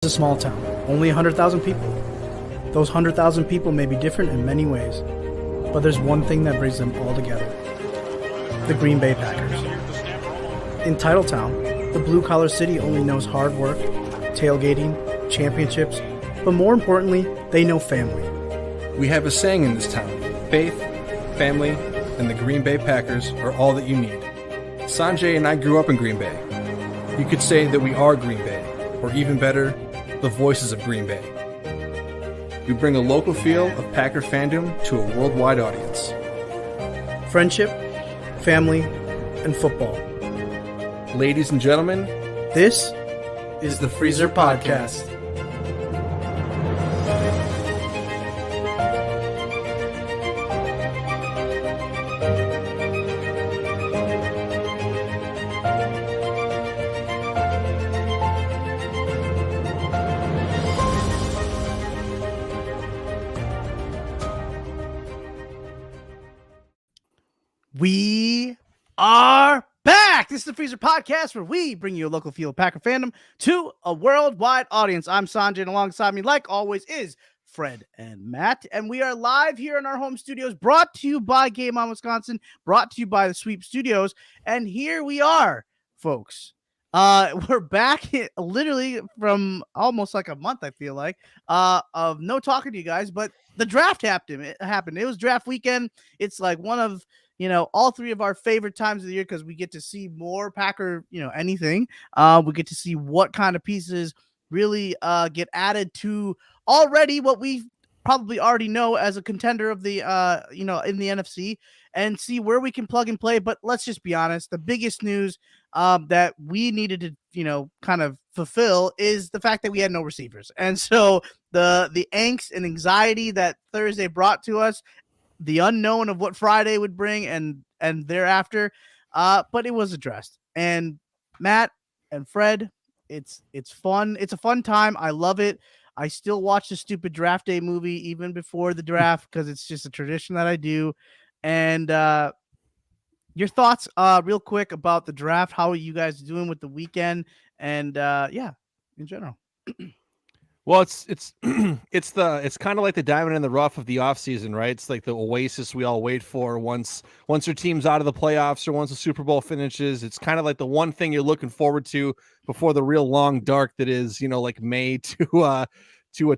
A small town, only 100,000 people. Those 100,000 people may be different in many ways, but there's one thing that brings them all together: the Green Bay Packers. In Titletown, the blue-collar city only knows hard work, tailgating, championships, but more importantly, they know family. We have a saying in this town: faith, family, and the Green Bay Packers are all that you need. Sanjay and I grew up in Green Bay. You could say that we are Green Bay, or even better, the voices of Green Bay. We bring a local feel of Packer fandom to a worldwide audience. Friendship, family, and football. Ladies and gentlemen, this is the Freezer Podcast. We are back. This is the Freezer Podcast, where we bring you a local feel of Packer fandom to a worldwide audience. I'm Sanjay, and alongside me, like always, is Fred and Matt. And we are live here in our home studios, brought to you by Game On Wisconsin, brought to you by the Sweep Studios. And here we are, folks. We're back literally from almost like a month, I feel like, of no talking to you guys, but the draft happened. It was draft weekend. It's like one of all three of our favorite times of the year because we get to see more Packer, anything. We get to see what kind of pieces really get added to already what we probably already know as a contender of the, in the NFC, and see where we can plug and play. But let's just be honest. The biggest news that we needed to, kind of fulfill is the fact that we had no receivers. And so the angst and anxiety that Thursday brought to us, the unknown of what Friday would bring and thereafter, but it was addressed. And Matt and Fred, it's fun. It's a fun time. I love it. I still watch the stupid draft day movie even before the draft because it's just a tradition that I do. And your thoughts real quick about the draft. How are you guys doing with the weekend? And in general. Well, it's it's kind of like the diamond in the rough of the offseason, right? It's like the oasis we all wait for once your team's out of the playoffs or once the Super Bowl finishes. It's kind of like the one thing you're looking forward to before the real long dark that is, like May to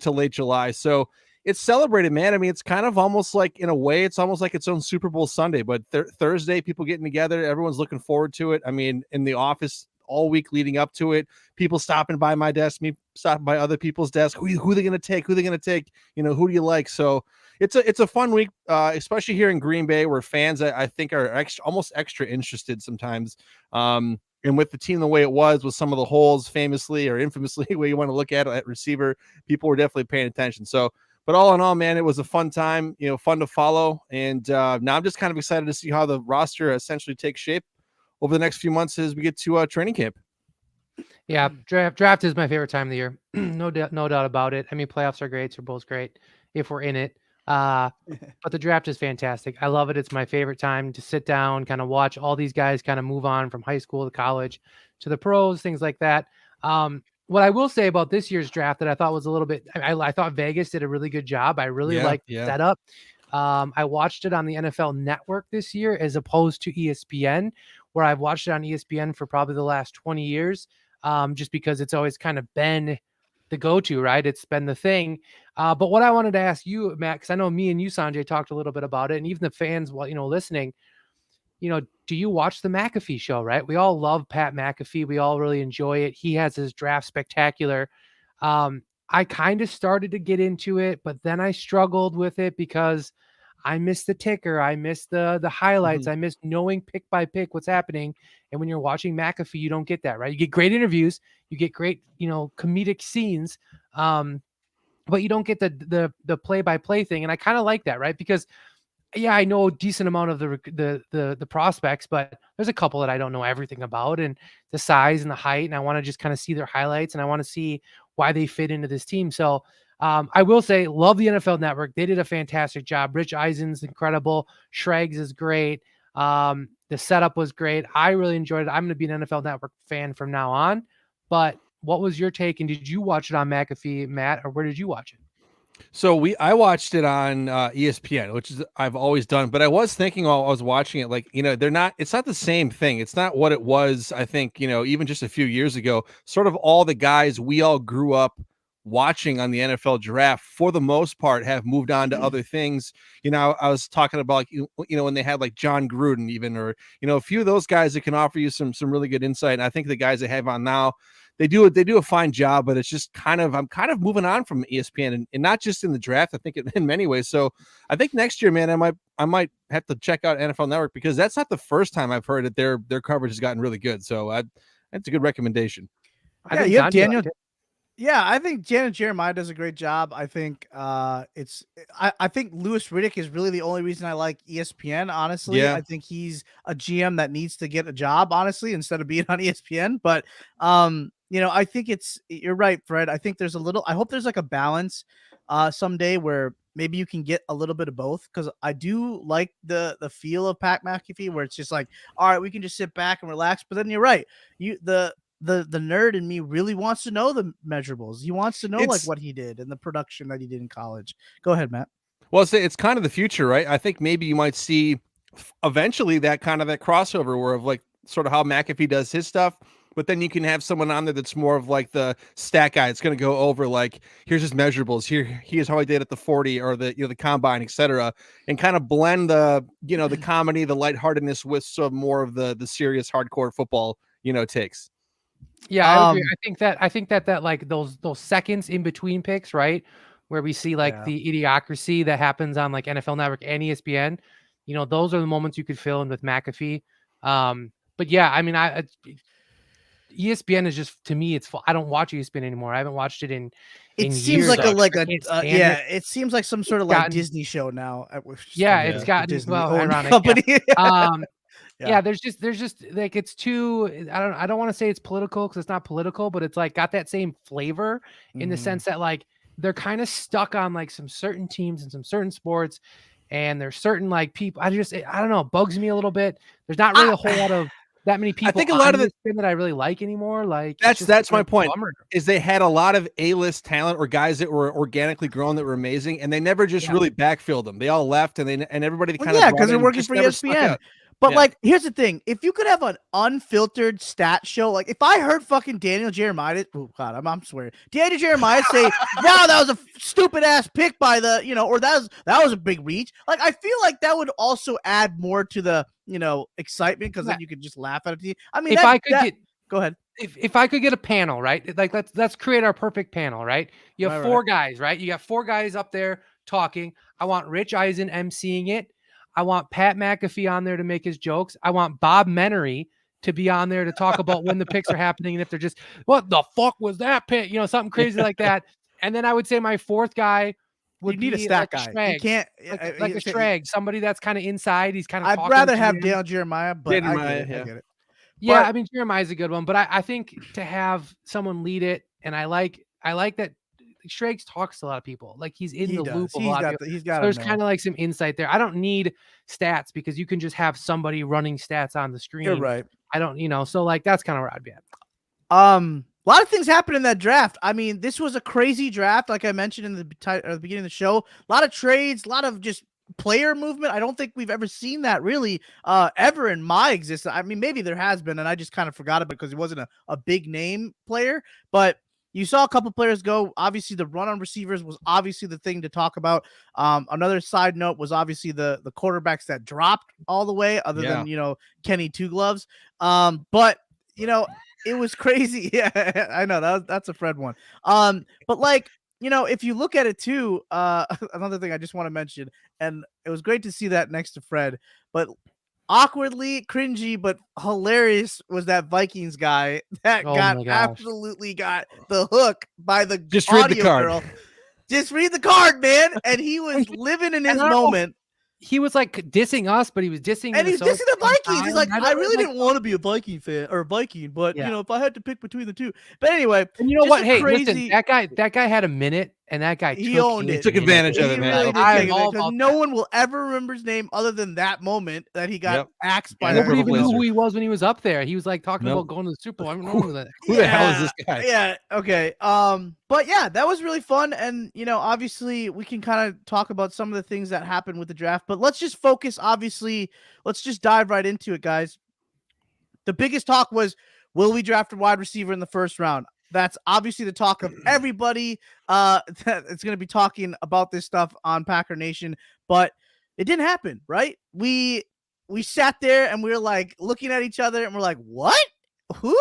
late July. So it's celebrated, man. I mean, it's kind of almost like, in a way, it's almost like its own Super Bowl Sunday, but Thursday, people getting together, everyone's looking forward to it. I mean, in the office all week leading up to it, people stopping by my desk, me stopping by other people's desk. Who are they going to take? Who do you like? So it's a fun week, especially here in Green Bay, where fans I think are almost extra interested sometimes. And with the team the way it was, with some of the holes famously or infamously, where you want to look at receiver, people were definitely paying attention. So, but all in all, man, it was a fun time, fun to follow. And now I'm just kind of excited to see how the roster essentially takes shape over the next few months as we get to training camp. Yeah, draft is my favorite time of the year. No doubt about it. I mean, playoffs are great. Super Bowl's great if we're in it. But the draft is fantastic. I love it. It's my favorite time to sit down, kind of watch all these guys kind of move on from high school to college to the pros, things like that. What I will say about this year's draft that I thought was a little bit, I thought Vegas did a really good job. I really liked the setup. I watched it on the NFL Network this year as opposed to ESPN, where I've watched it on ESPN for probably the last 20 years, just because it's always kind of been the go-to, right? It's been the thing. But what I wanted to ask you, Matt, because I know me and you, Sanjay, talked a little bit about it, and even the fans, listening, do you watch the McAfee show, right? We all love Pat McAfee. We all really enjoy it. He has his draft spectacular. I kind of started to get into it, but then I struggled with it because I missed the ticker. I missed the highlights. I missed knowing pick by pick what's happening. And when you're watching McAfee, you don't get that, right? You get great interviews, you get great, comedic scenes, but you don't get the play-by-play thing. And I kind of like that, right? Because I know a decent amount of the prospects, but there's a couple that I don't know everything about, and the size and the height, and I want to just kind of see their highlights, and I want to see why they fit into this team. So I will say, love the NFL Network. They did a fantastic job. Rich Eisen's incredible. Schrags is great. The setup was great. I really enjoyed it. I'm going to be an NFL Network fan from now on. But what was your take? And did you watch it on McAfee, Matt, or where did you watch it? So I watched it on ESPN, which is I've always done. But I was thinking while I was watching it, like, it's not the same thing. It's not what it was. I think, even just a few years ago, sort of all the guys we all grew up watching on the NFL draft, for the most part, have moved on to other things. I was talking about, when they had like John Gruden, even, or, a few of those guys that can offer you some really good insight. And I think the guys they have on now, they do a fine job, but it's just I'm kind of moving on from ESPN, and not just in the draft. I think in many ways. So I think next year, man, I might have to check out NFL Network, because that's not the first time I've heard that their coverage has gotten really good. So that's a good recommendation. I think you have Sanjay Daniel. liked it. Yeah, I think Janet Jeremiah does a great job. I think I think Louis Riddick is really the only reason I like ESPN, honestly. Yeah. I think he's a GM that needs to get a job, honestly, instead of being on ESPN. But I think you're right, Fred. I think I hope there's like a balance someday where maybe you can get a little bit of both, because I do like the feel of Pat McAfee, where it's just like, all right, we can just sit back and relax. But then you're right. The nerd in me really wants to know the measurables. He wants to know like what he did and the production that he did in college. Go ahead, Matt. Well, it's kind of the future, right? I think maybe you might see eventually that crossover where of like sort of how McAfee does his stuff, but then you can have someone on there that's more of like the stat guy. It's going to go over like, here's his measurables. Here's how I did at the 40 or the combine, etc., and kind of blend the the comedy, the lightheartedness with some more of the serious hardcore football takes. Yeah, I agree. I think that like those seconds in between picks, right, where we see like the idiocracy that happens on like NFL Network and ESPN, those are the moments you could fill in with McAfee. But yeah, I mean, ESPN is just, to me, it's full. I don't watch ESPN anymore. I haven't watched it in seems years. it seems like some sort of like Disney show now. It's gotten Disney ironic. company. Yeah, there's just like, it's too, I don't want to say it's political, because it's not political, but it's like got that same flavor in the sense that like they're kind of stuck on like some certain teams and some certain sports, and there's certain like people. I don't know, it bugs me a little bit. There's not really a whole lot of that many people. I think a lot of it that I really like anymore. Like that's my point. Is they had a lot of A-list talent or guys that were organically grown that were amazing, and they never just really backfilled them. They all left, and everybody kind of because they're working for ESPN. But like, here's the thing: if you could have an unfiltered stat show, like if I heard fucking Daniel Jeremiah, oh god, I'm swearing, Daniel Jeremiah say, "Wow, that was a stupid ass pick by the," or that was a big reach. Like, I feel like that would also add more to the excitement, because then you could just laugh at it. I mean, go ahead. If I could get a panel, right? Like let's create our perfect panel, right? You have four guys, right? You got four guys up there talking. I want Rich Eisen emceeing it. I want Pat McAfee on there to make his jokes. I want Bob Menery to be on there to talk about when the picks are happening, and if they're just, what the fuck was that pick? Something crazy like that. And then I would say my fourth guy would need a stat guy. You can't like a Schrag, somebody that's kind of inside. He's kind of. I'd rather have Daniel Jeremiah, but I get it. Yeah, I mean, Jeremiah's a good one, but I think to have someone lead it, and I like that. Schrags talks to a lot of people. Like, he's in the loop of a lot of people. So there's kind of like some insight there. I don't need stats, because you can just have somebody running stats on the screen. You're right. I don't, so like that's kind of where I'd be at. A lot of things happened in that draft. I mean, this was a crazy draft, like I mentioned in the beginning of the show. A lot of trades, a lot of just player movement. I don't think we've ever seen that really ever in my existence. I mean, maybe there has been, and I just kind of forgot about it because he wasn't a big name player, but you saw a couple players go. Obviously, the run on receivers was obviously the thing to talk about. Another side note was obviously the quarterbacks that dropped all the way, other than Kenny Two Gloves. But it was crazy. Yeah, I know that's a Fred one. But like, if you look at it too, another thing I just want to mention, and it was great to see that next to Fred, but awkwardly cringy but hilarious was that Vikings guy that absolutely got the hook by the audio girl. Just read the card, man. And he was living in his moment. He was like dissing us, but he was dissing, and he's dissing the Vikings. He's like, I really didn't want to be a Viking fan or Viking, but if I had to pick between the two. But anyway, and you know what? Hey, listen, that guy had a minute, and that guy He owned He it. took advantage of He it, man. really did I'm take it all because about no one will ever remember his name other than that moment that he got Yep. axed by Yeah, that. Nobody even knew Blazer. who he was when he was up there. He was like talking Nope. about going to the Super Bowl. I remember that. Who the hell is this guy? Yeah. Okay. But yeah, that was really fun. And, obviously we can kind of talk about some of the things that happened with the draft, but let's just focus. Obviously, let's just dive right into it, guys. The biggest talk was, will we draft a wide receiver in the first round? That's obviously the talk of everybody. It's going to be talking about this stuff on Packer Nation, but it didn't happen, right? We sat there and we were like looking at each other and we're like, what? Who?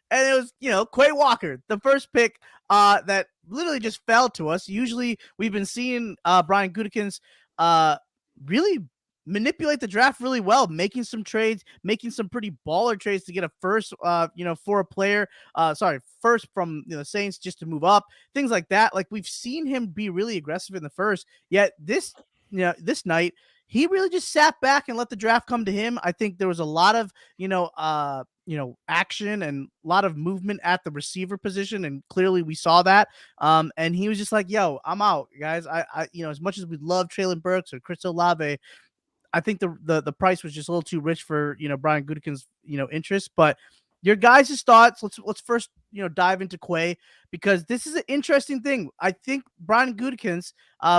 And it was, Quay Walker, the first pick that literally just fell to us. Usually we've been seeing Brian Gutekunst really manipulate the draft really well, making some trades, making some pretty baller trades to get a first, for a player, first from the Saints just to move up, things like that. Like we've seen him be really aggressive in the first, yet this night, he really just sat back and let the draft come to him. I think there was a lot of, action and a lot of movement at the receiver position. And clearly we saw that. And he was just like, yo, I'm out, guys. I as much as we love Traylon Burks or Chris Olave, I think the price was just a little too rich for, Brian Gutekunst's, interest. But your guys' thoughts, let's first, dive into Quay, because this is an interesting thing. I think Brian Gutekunst,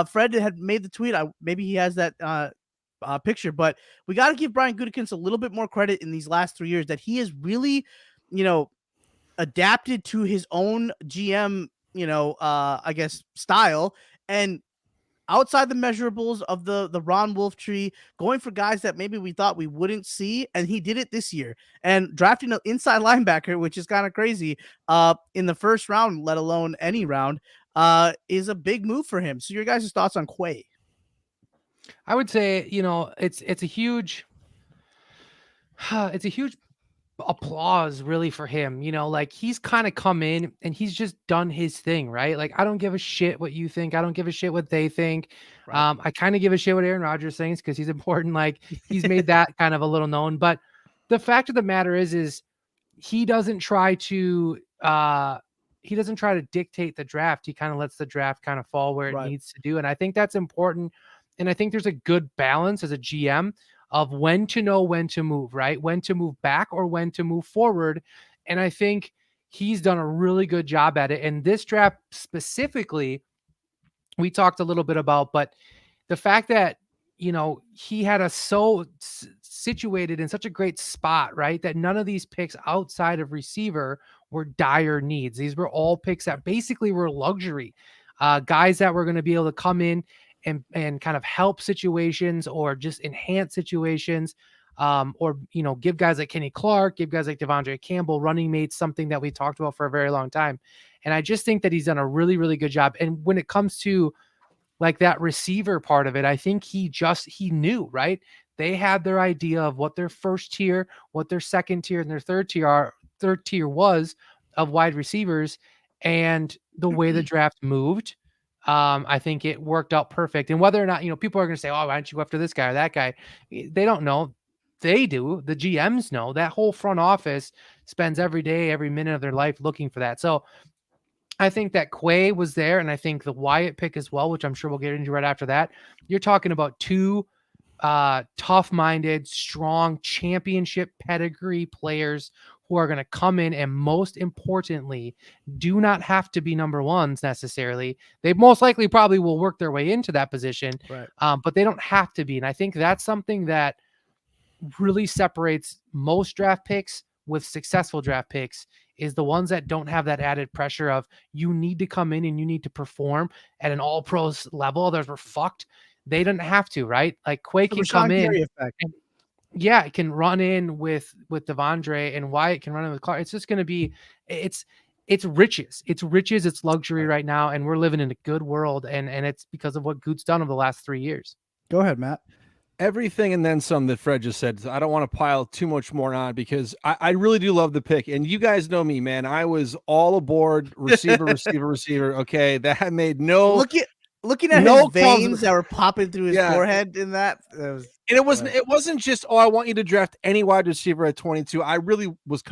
Fred had made the tweet. Maybe he has that picture, but we got to give Brian Gutekunst a little bit more credit in these last 3 years that he has really, adapted to his own GM, I guess, style, and outside the measurables of the Ron Wolf tree, going for guys that maybe we thought we wouldn't see, and he did it this year. And drafting an inside linebacker, which is kind of crazy, in the first round, let alone any round, is a big move for him. So your guys' thoughts on Quay? I would say, it's a huge applause really for him. Like he's kind of come in and he's just done his thing, right? Like I don't give a shit what you think. I don't give a shit what they think. Right. I kind of give a shit what Aaron Rodgers thinks because he's important. Like he's made that kind of a little known. But the fact of the matter is he doesn't try to dictate the draft. He kind of lets the draft kind of fall where it needs to do. And I think that's important. And I think there's a good balance as a GM of when to know when to move, right? When to move back or when to move forward. And I think he's done a really good job at it. And this draft specifically, we talked a little bit about, but the fact that, he had us so situated in such a great spot, right? That none of these picks outside of receiver were dire needs. These were all picks that basically were luxury, guys that were going to be able to come in and kind of help situations or just enhance situations, or, give guys like Kenny Clark, give guys like Devondre Campbell running mates, something that we talked about for a very long time. And I just think that he's done a really, really good job. And when it comes to like that receiver part of it, I think he knew, right? They had their idea of what their first tier, what their second tier and their third tier was of wide receivers, and the way the draft moved. I think it worked out perfect. And whether or not, people are going to say, oh, why don't you go after this guy or that guy? They don't know. They do. The GMs know. That whole front office spends every day, every minute of their life looking for that. So I think that Quay was there, and I think the Wyatt pick as well, which I'm sure we'll get into right after that. You're talking about two tough-minded, strong, championship pedigree players who are going to come in and, most importantly, do not have to be number ones necessarily. They most likely probably will work their way into that position, right? But they don't have to be. And I think that's something that really separates most draft picks with successful draft picks, is the ones that don't have that added pressure of you need to come in and you need to perform at an all pros level. Others were fucked. They didn't have to, right? Like Quay can come in. And, yeah, it can run in with Devondre, and Wyatt can run in with Clark. It's just going to be, it's riches. It's riches. It's luxury right now. And we're living in a good world. And it's because of what Goot's done over the last 3 years. Go ahead, Matt. Everything and then some that Fred just said. I don't want to pile too much more on because I really do love the pick. And you guys know me, man. I was all aboard receiver. Okay. That made no looking at No his qualms veins that were popping through his Yeah. forehead in that was. And it wasn't just, I want you to draft any wide receiver at 22. I really was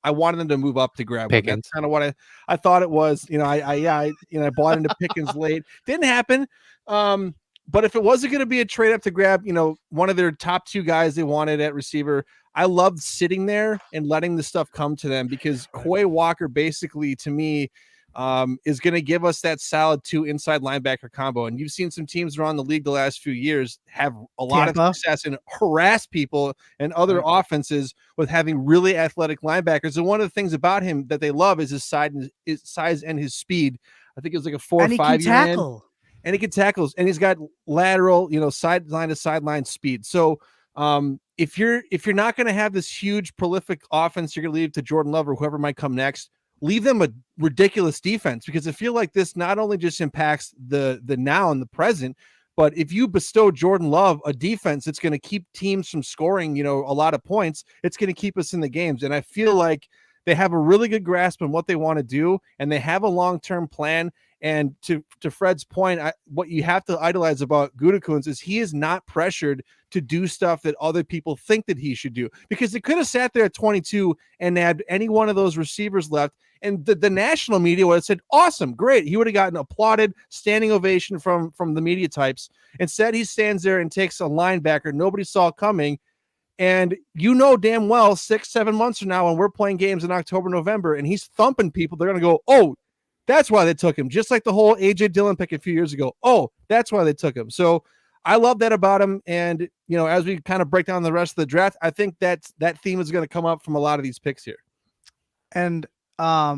I wanted them to move up to grab one. Pickens. That's kind of what I thought it was. I bought into Pickens late. Didn't happen. But if it wasn't going to be a trade up to grab, one of their top 2 guys they wanted at receiver, I loved sitting there and letting the stuff come to them, because Quay Walker basically, to me, is going to give us that solid 2 inside linebacker combo. And you've seen some teams around the league the last few years have a lot of success and harass people and other offenses with having really athletic linebackers. And one of the things about him that they love is his size and his speed. I think it was like a 4 or 5 year man. And he can tackles, and he's got lateral, sideline to sideline speed. So if you're not going to have this huge prolific offense, you're going to leave to Jordan Love or whoever might come next. Leave them a ridiculous defense, because I feel like this not only just impacts the now and the present, but if you bestow Jordan Love a defense that's going to keep teams from scoring, a lot of points, it's going to keep us in the games. And I feel like they have a really good grasp on what they want to do, and they have a long-term plan. And to Fred's point, what you have to idolize about Gutekunst is he is not pressured to do stuff that other people think that he should do, because they could have sat there at 22 and had any one of those receivers left, and the national media would have said, awesome, great. He would have gotten applauded, standing ovation from the media types. Instead, he stands there and takes a linebacker nobody saw coming. And damn well 6-7 months from now, when we're playing games in October, November, and he's thumping people, they're going to go, oh, that's why they took him. Just like the whole AJ Dillon pick a few years ago. Oh, that's why they took him. So I love that about him. And, as we kind of break down the rest of the draft, I think that theme is going to come up from a lot of these picks here. And let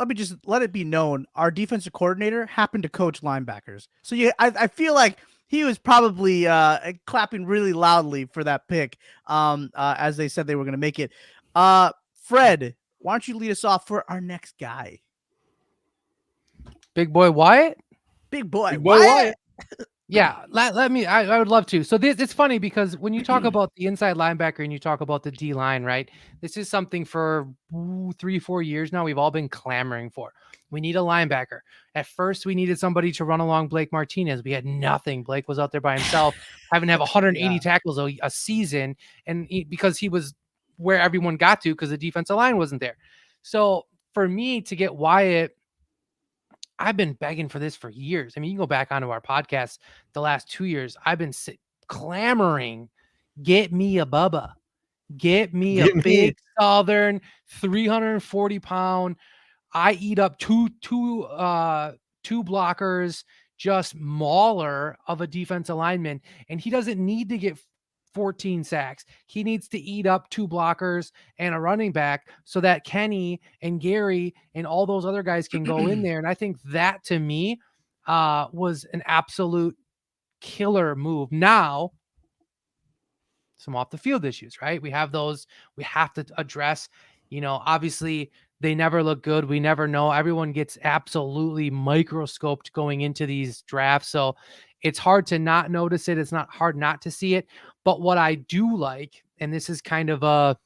me just let it be known, our defensive coordinator happened to coach linebackers. So I feel like he was probably clapping really loudly for that pick as they said they were going to make it. Fred, why don't you lead us off for our next guy? Big boy Wyatt? Big boy Wyatt. Yeah, let me. I would love to. So it's funny because when you talk about the inside linebacker and you talk about the D line, right? This is something for 3-4 years now we've all been clamoring for. We need a linebacker. At first, we needed somebody to run along Blake Martinez. We had nothing. Blake was out there by himself, having to have 180 tackles a season, and because he was where everyone got to because the defensive line wasn't there. So for me to get Wyatt, I've been begging for this for years. I mean, you can go back onto our podcast the last 2 years. I've been clamoring, get me a Bubba. Get me a big Southern 340-pound. I eat up two blockers, just mauler of a defensive lineman. And he doesn't need to get 14 sacks. He needs to eat up 2 blockers and a running back so that Kenny and Gary and all those other guys can go in there. And I think that to me was an absolute killer move. Now, some off the field issues, right? We have those we have to address. Obviously they never look good. We never know. Everyone gets absolutely microscoped going into these drafts. So it's hard to not notice it. It's not hard not to see it. But what I do like, and this is kind of a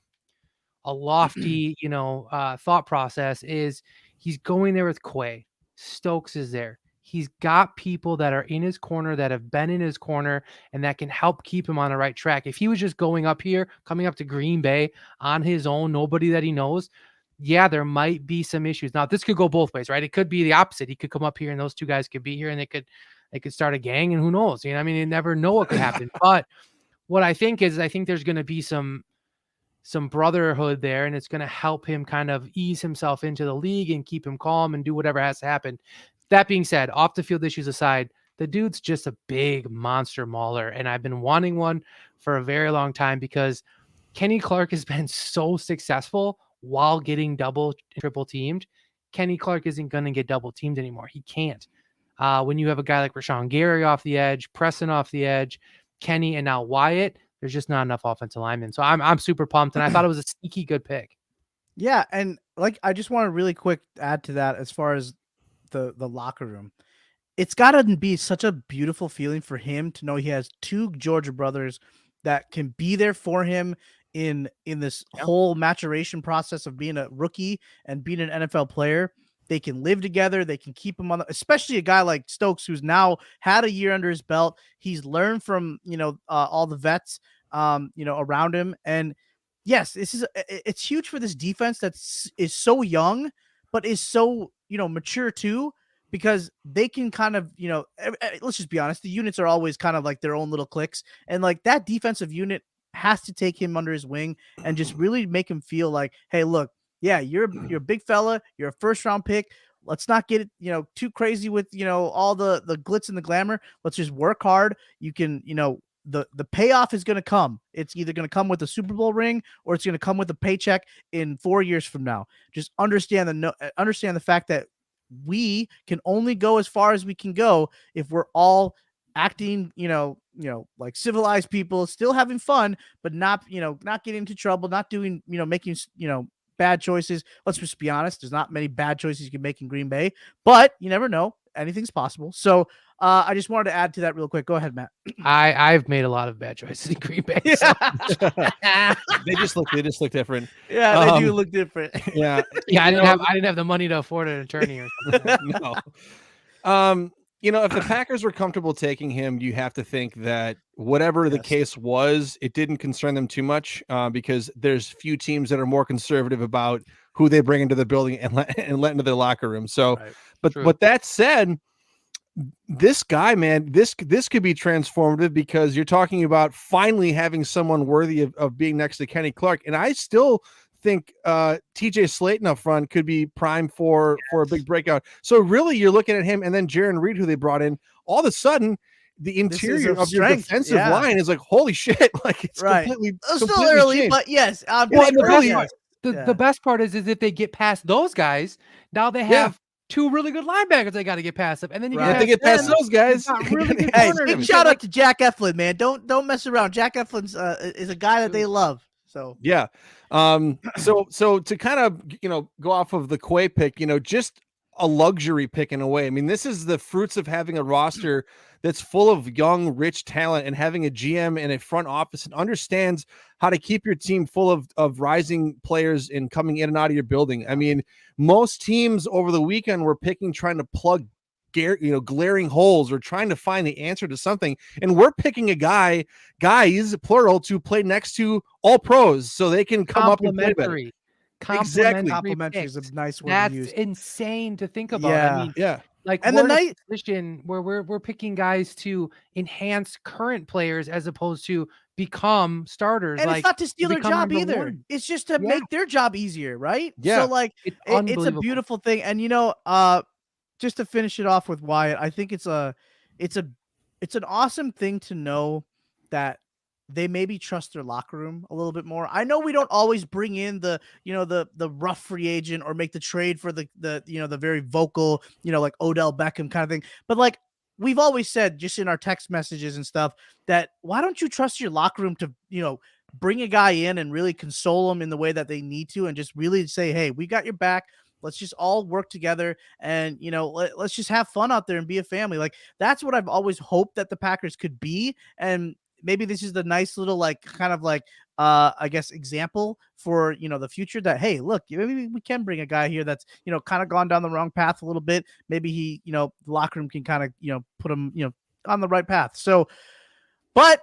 lofty, thought process, is he's going there with Quay. Stokes is there. He's got people that are in his corner, that have been in his corner, and that can help keep him on the right track. If he was just going up here, coming up to Green Bay on his own, nobody that he knows, yeah, there might be some issues. Now, this could go both ways, right? It could be the opposite. He could come up here and those 2 guys could be here and they could start a gang, and who knows? I mean, you never know what could happen. But what I think there's going to be some brotherhood there, and it's going to help him kind of ease himself into the league and keep him calm and do whatever has to happen. That being said, off the field issues aside, the dude's just a big monster mauler, and I've been wanting one for a very long time because Kenny Clark has been so successful while getting double, triple teamed. Kenny Clark isn't going to get double teamed anymore. He can't. When you have a guy like Rashawn Gary off the edge, Preston off the edge, Kenny, and now Wyatt, there's just not enough offensive linemen. So I'm super pumped, and I thought it was a sneaky good pick. Yeah, and I just want to really quick add to that as far as the locker room. It's got to be such a beautiful feeling for him to know he has 2 Georgia brothers that can be there for him in this whole maturation process of being a rookie and being an NFL player. They can live together. They can keep him on, especially a guy like Stokes, who's now had a year under his belt. He's learned from, all the vets, around him. And yes, it's huge for this defense is so young, but is so, mature too, because they can kind of, let's just be honest. The units are always kind of like their own little cliques. And like that defensive unit has to take him under his wing and just really make him feel like, hey, look, yeah, you're a big fella. You're a first round pick. Let's not get it, too crazy with, all the glitz and the glamour. Let's just work hard. You can, the payoff is going to come. It's either going to come with a Super Bowl ring or it's going to come with a paycheck in 4 years from now. Just understand the fact that we can only go as far as we can go if we're all acting, like civilized people, still having fun, but not getting into trouble, not doing, making, bad choices. Let's just be honest. There's not many bad choices you can make in Green Bay, but you never know. Anything's possible. So I just wanted to add to that real quick. Go ahead, Matt. I've made a lot of bad choices in Green Bay. So. They just look different. Yeah, they do look different. Yeah. Yeah, I didn't have the money to afford an attorney or something. No. If the Packers were comfortable taking him, you have to think that whatever the case was, it didn't concern them too much, because there's few teams that are more conservative about who they bring into the building and let into their locker room. So, Right. But that said, this guy, man, this could be transformative, because you're talking about finally having someone worthy of being next to Kenny Clark. And I still think TJ Slayton up front could be primed for a big breakout. So really you're looking at him, and then Jaron Reed, who they brought in. All of a sudden, the interior of your defensive line is like, holy shit, like it's completely still early, changed. but yes. The best part is if they get past those guys, now they have two really good linebackers they got to get past them, and then you have to get past those guys. Really good hey, big shout out to Jack Eflin, man. Don't mess around. Jack Eflin's is a guy that they love. So yeah. So to kind of go off of the Quay pick, just a luxury pick in a way. I mean, this is the fruits of having a roster that's full of young, rich talent, and having a GM and a front office and understands how to keep your team full of rising players and coming in and out of your building. I mean, most teams over the weekend were trying to plug glaring holes or trying to find the answer to something. And we're picking a guys, plural, to play next to all pros so they can come up and play better. Exactly. Complimentary is a nice word to use. That's insane to think about. Yeah. I mean, yeah. Like, and we're in a position where we're picking guys to enhance current players as opposed to become starters. And like, it's not to steal their job either. It's just to make their job easier, right? Yeah. So like it's a beautiful thing. And just to finish it off with Wyatt, I think it's an awesome thing to know that they maybe trust their locker room a little bit more. I know we don't always bring in the rough free agent or make the trade for the very vocal, like Odell Beckham kind of thing. But like we've always said just in our text messages and stuff, that why don't you trust your locker room to, bring a guy in and really console them in the way that they need to, and just really say, hey, we got your back. Let's just all work together and, let's just have fun out there and be a family. Like that's what I've always hoped that the Packers could be. And maybe this is the nice little, like, kind of like, I guess, example for, the future that, hey, look, maybe we can bring a guy here that's, kind of gone down the wrong path a little bit. Maybe he, the locker room can kind of, put him, on the right path. So, but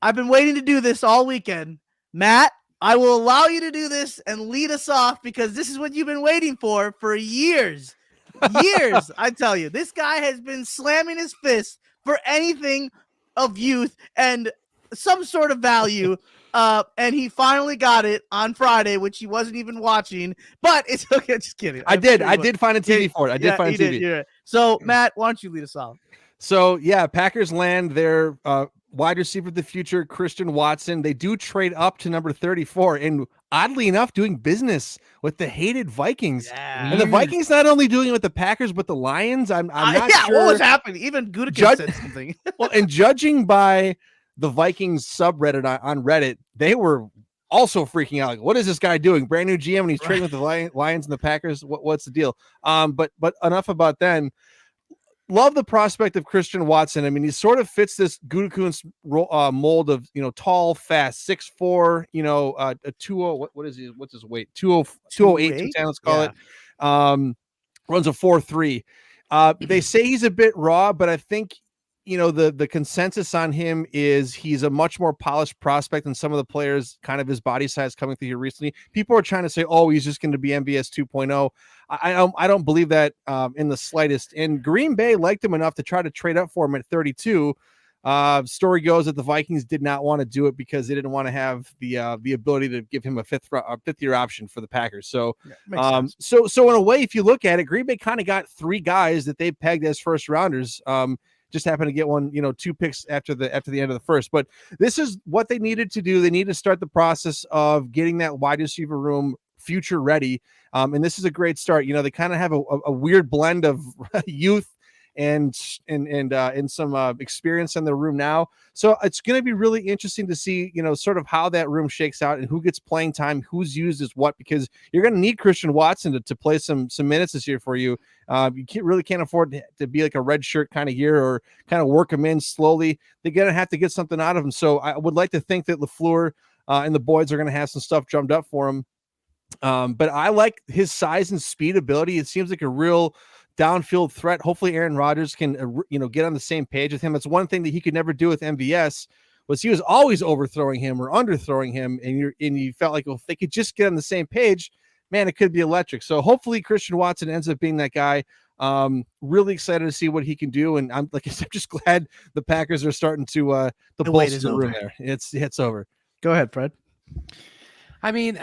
I've been waiting to do this all weekend. Matt, I will allow you to do this and lead us off because this is what you've been waiting for years. Years, I tell you. This guy has been slamming his fist for anything of youth and some sort of value, and he finally got it on Friday, which he wasn't even watching, but it's okay. Just kidding. I did find a TV for it. I did find a TV. Right. So Matt, why don't you lead us off? So yeah, Packers land their wide receiver of the future, Christian Watson. They do trade up to number 34, and oddly enough, doing business with the hated Vikings. Yeah. And the Vikings not only doing it with the Packers, but the Lions. I'm not sure what was happening. Even Gutekunst said something. Well, and judging by the Vikings subreddit on Reddit, they were also freaking out. Like, what is this guy doing? Brand new GM, and he's trading with the Lions and the Packers. What's the deal? But enough about then. Love the prospect of Christian Watson. I mean, he sort of fits this Gutekunst mold of, tall, fast, 6'4", a 20. What is he? What's his weight? 208, 210, let's call it. runs a 4.3. They say he's a bit raw, but I think, the consensus on him is he's a much more polished prospect than some of the players kind of his body size coming through here recently. People are trying to say, oh, he's just going to be MVS 2.0. I don't believe that in the slightest. And Green Bay liked him enough to try to trade up for him at 32. Story goes that the Vikings did not want to do it because they didn't want to have the ability to give him a fifth year option for the Packers. So, so in a way, if you look at it, Green Bay kind of got three guys that they pegged as first rounders. Just happened to get one, 2 picks after the end of the first. But this is what they needed to do. They need to start the process of getting that wide receiver room future ready. And this is a great start. They kind of have a weird blend of youth and some experience in the room now. So it's going to be really interesting to see, sort of how that room shakes out and who gets playing time, who's used as what, because you're going to need Christian Watson to play some minutes this year for you. You can't afford to be like a red shirt kind of year or kind of work him in slowly. They're going to have to get something out of him. So I would like to think that LaFleur and the boys are going to have some stuff drummed up for him. But I like his size and speed ability. It seems like a real downfield threat. Hopefully Aaron Rodgers can, get on the same page with him. That's one thing that he could never do with MVS was he was always overthrowing him or underthrowing him. And you felt like, well, if they could just get on the same page, man, it could be electric. So hopefully Christian Watson ends up being that guy. Really excited to see what he can do. And I'm just glad the Packers are starting to bolster the room there. It's over. Go ahead, Fred. I mean,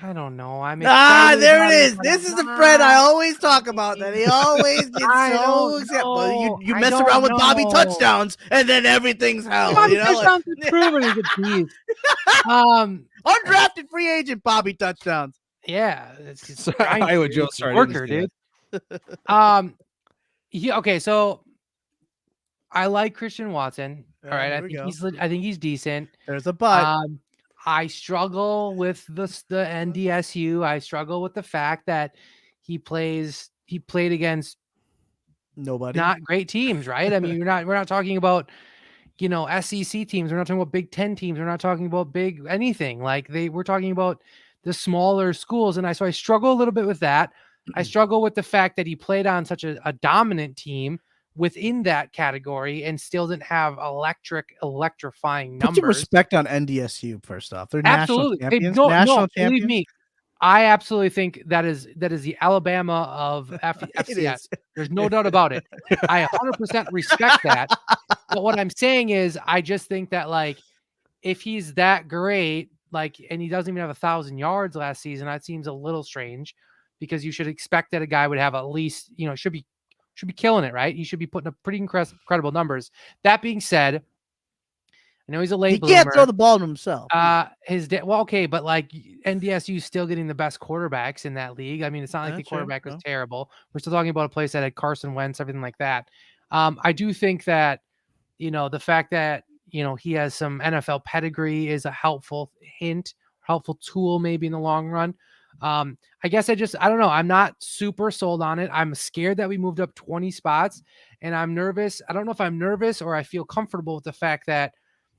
I don't know. There it is. This is the Fred I always talk about. That he always gets so excited. You mess around with Bobby touchdowns, and then everyth's hell. Bobby touchdowns is proven he's a beast. Undrafted free agent Bobby touchdowns. Yeah, it's Iowa Joe started worker, dude. Okay, so I like Christian Watson. All right, I think he's decent. There's a but. I struggle with the NDSU. I struggle with the fact that he played against nobody, not great teams, right? I mean, we're not talking about, SEC teams. We're not talking about Big Ten teams. We're not talking about big anything. We're talking about the smaller schools. And so I struggle a little bit with that. I struggle with the fact that he played on such a dominant team within that category and still didn't have electrifying numbers. Put some respect on NDSU first off. They're absolutely national champions. Believe me, I absolutely think that is the Alabama of FCS. There's no doubt about it. I 100% respect that. But what I'm saying is, I just think that if he's that great, and he doesn't even have 1,000 yards last season, that seems a little strange because you should expect that a guy would have at least, should be killing it, right? He should be putting up pretty incredible numbers. That being said, I know he's a late bloomer. He can't throw the ball to himself. Okay, but NDSU is still getting the best quarterbacks in that league. I mean, it's not like the quarterback was terrible. We're still talking about a place that had Carson Wentz, everything like that. I do think that, the fact that, he has some NFL pedigree is a helpful tool maybe in the long run. I guess I don't know. I'm not super sold on it. I'm scared that we moved up 20 spots and I'm nervous. I don't know if I'm nervous or I feel comfortable with the fact that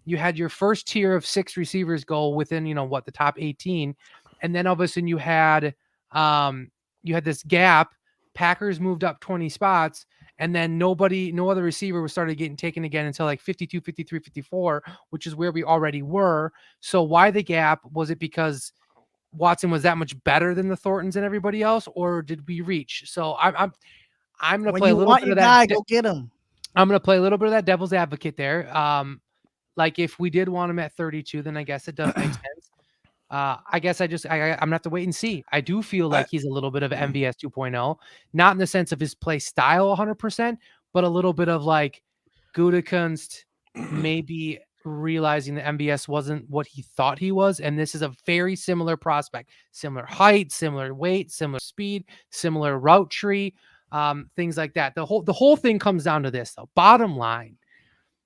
you had your first tier of 6 receivers go within, the top 18. And then all of a sudden you had this gap. Packers moved up 20 spots and then no other receiver was started getting taken again until 52, 53, 54, which is where we already were. So why the gap? Was it because Watson was that much better than the Thorntons and everybody else, or did we reach? So I'm going to play a little bit of that. Go get him. I'm going to play a little bit of that devil's advocate there. If we did want him at 32, then I guess it does make sense. I guess I'm gonna have to wait and see. I do feel like he's a little bit of MVS 2.0, not in the sense of his play style 100%, but a little bit of Gutekunst maybe realizing that MVS wasn't what he thought he was. And this is a very similar prospect, similar height, similar weight, similar speed, similar route tree, things like that. The whole thing comes down to this though. Bottom line,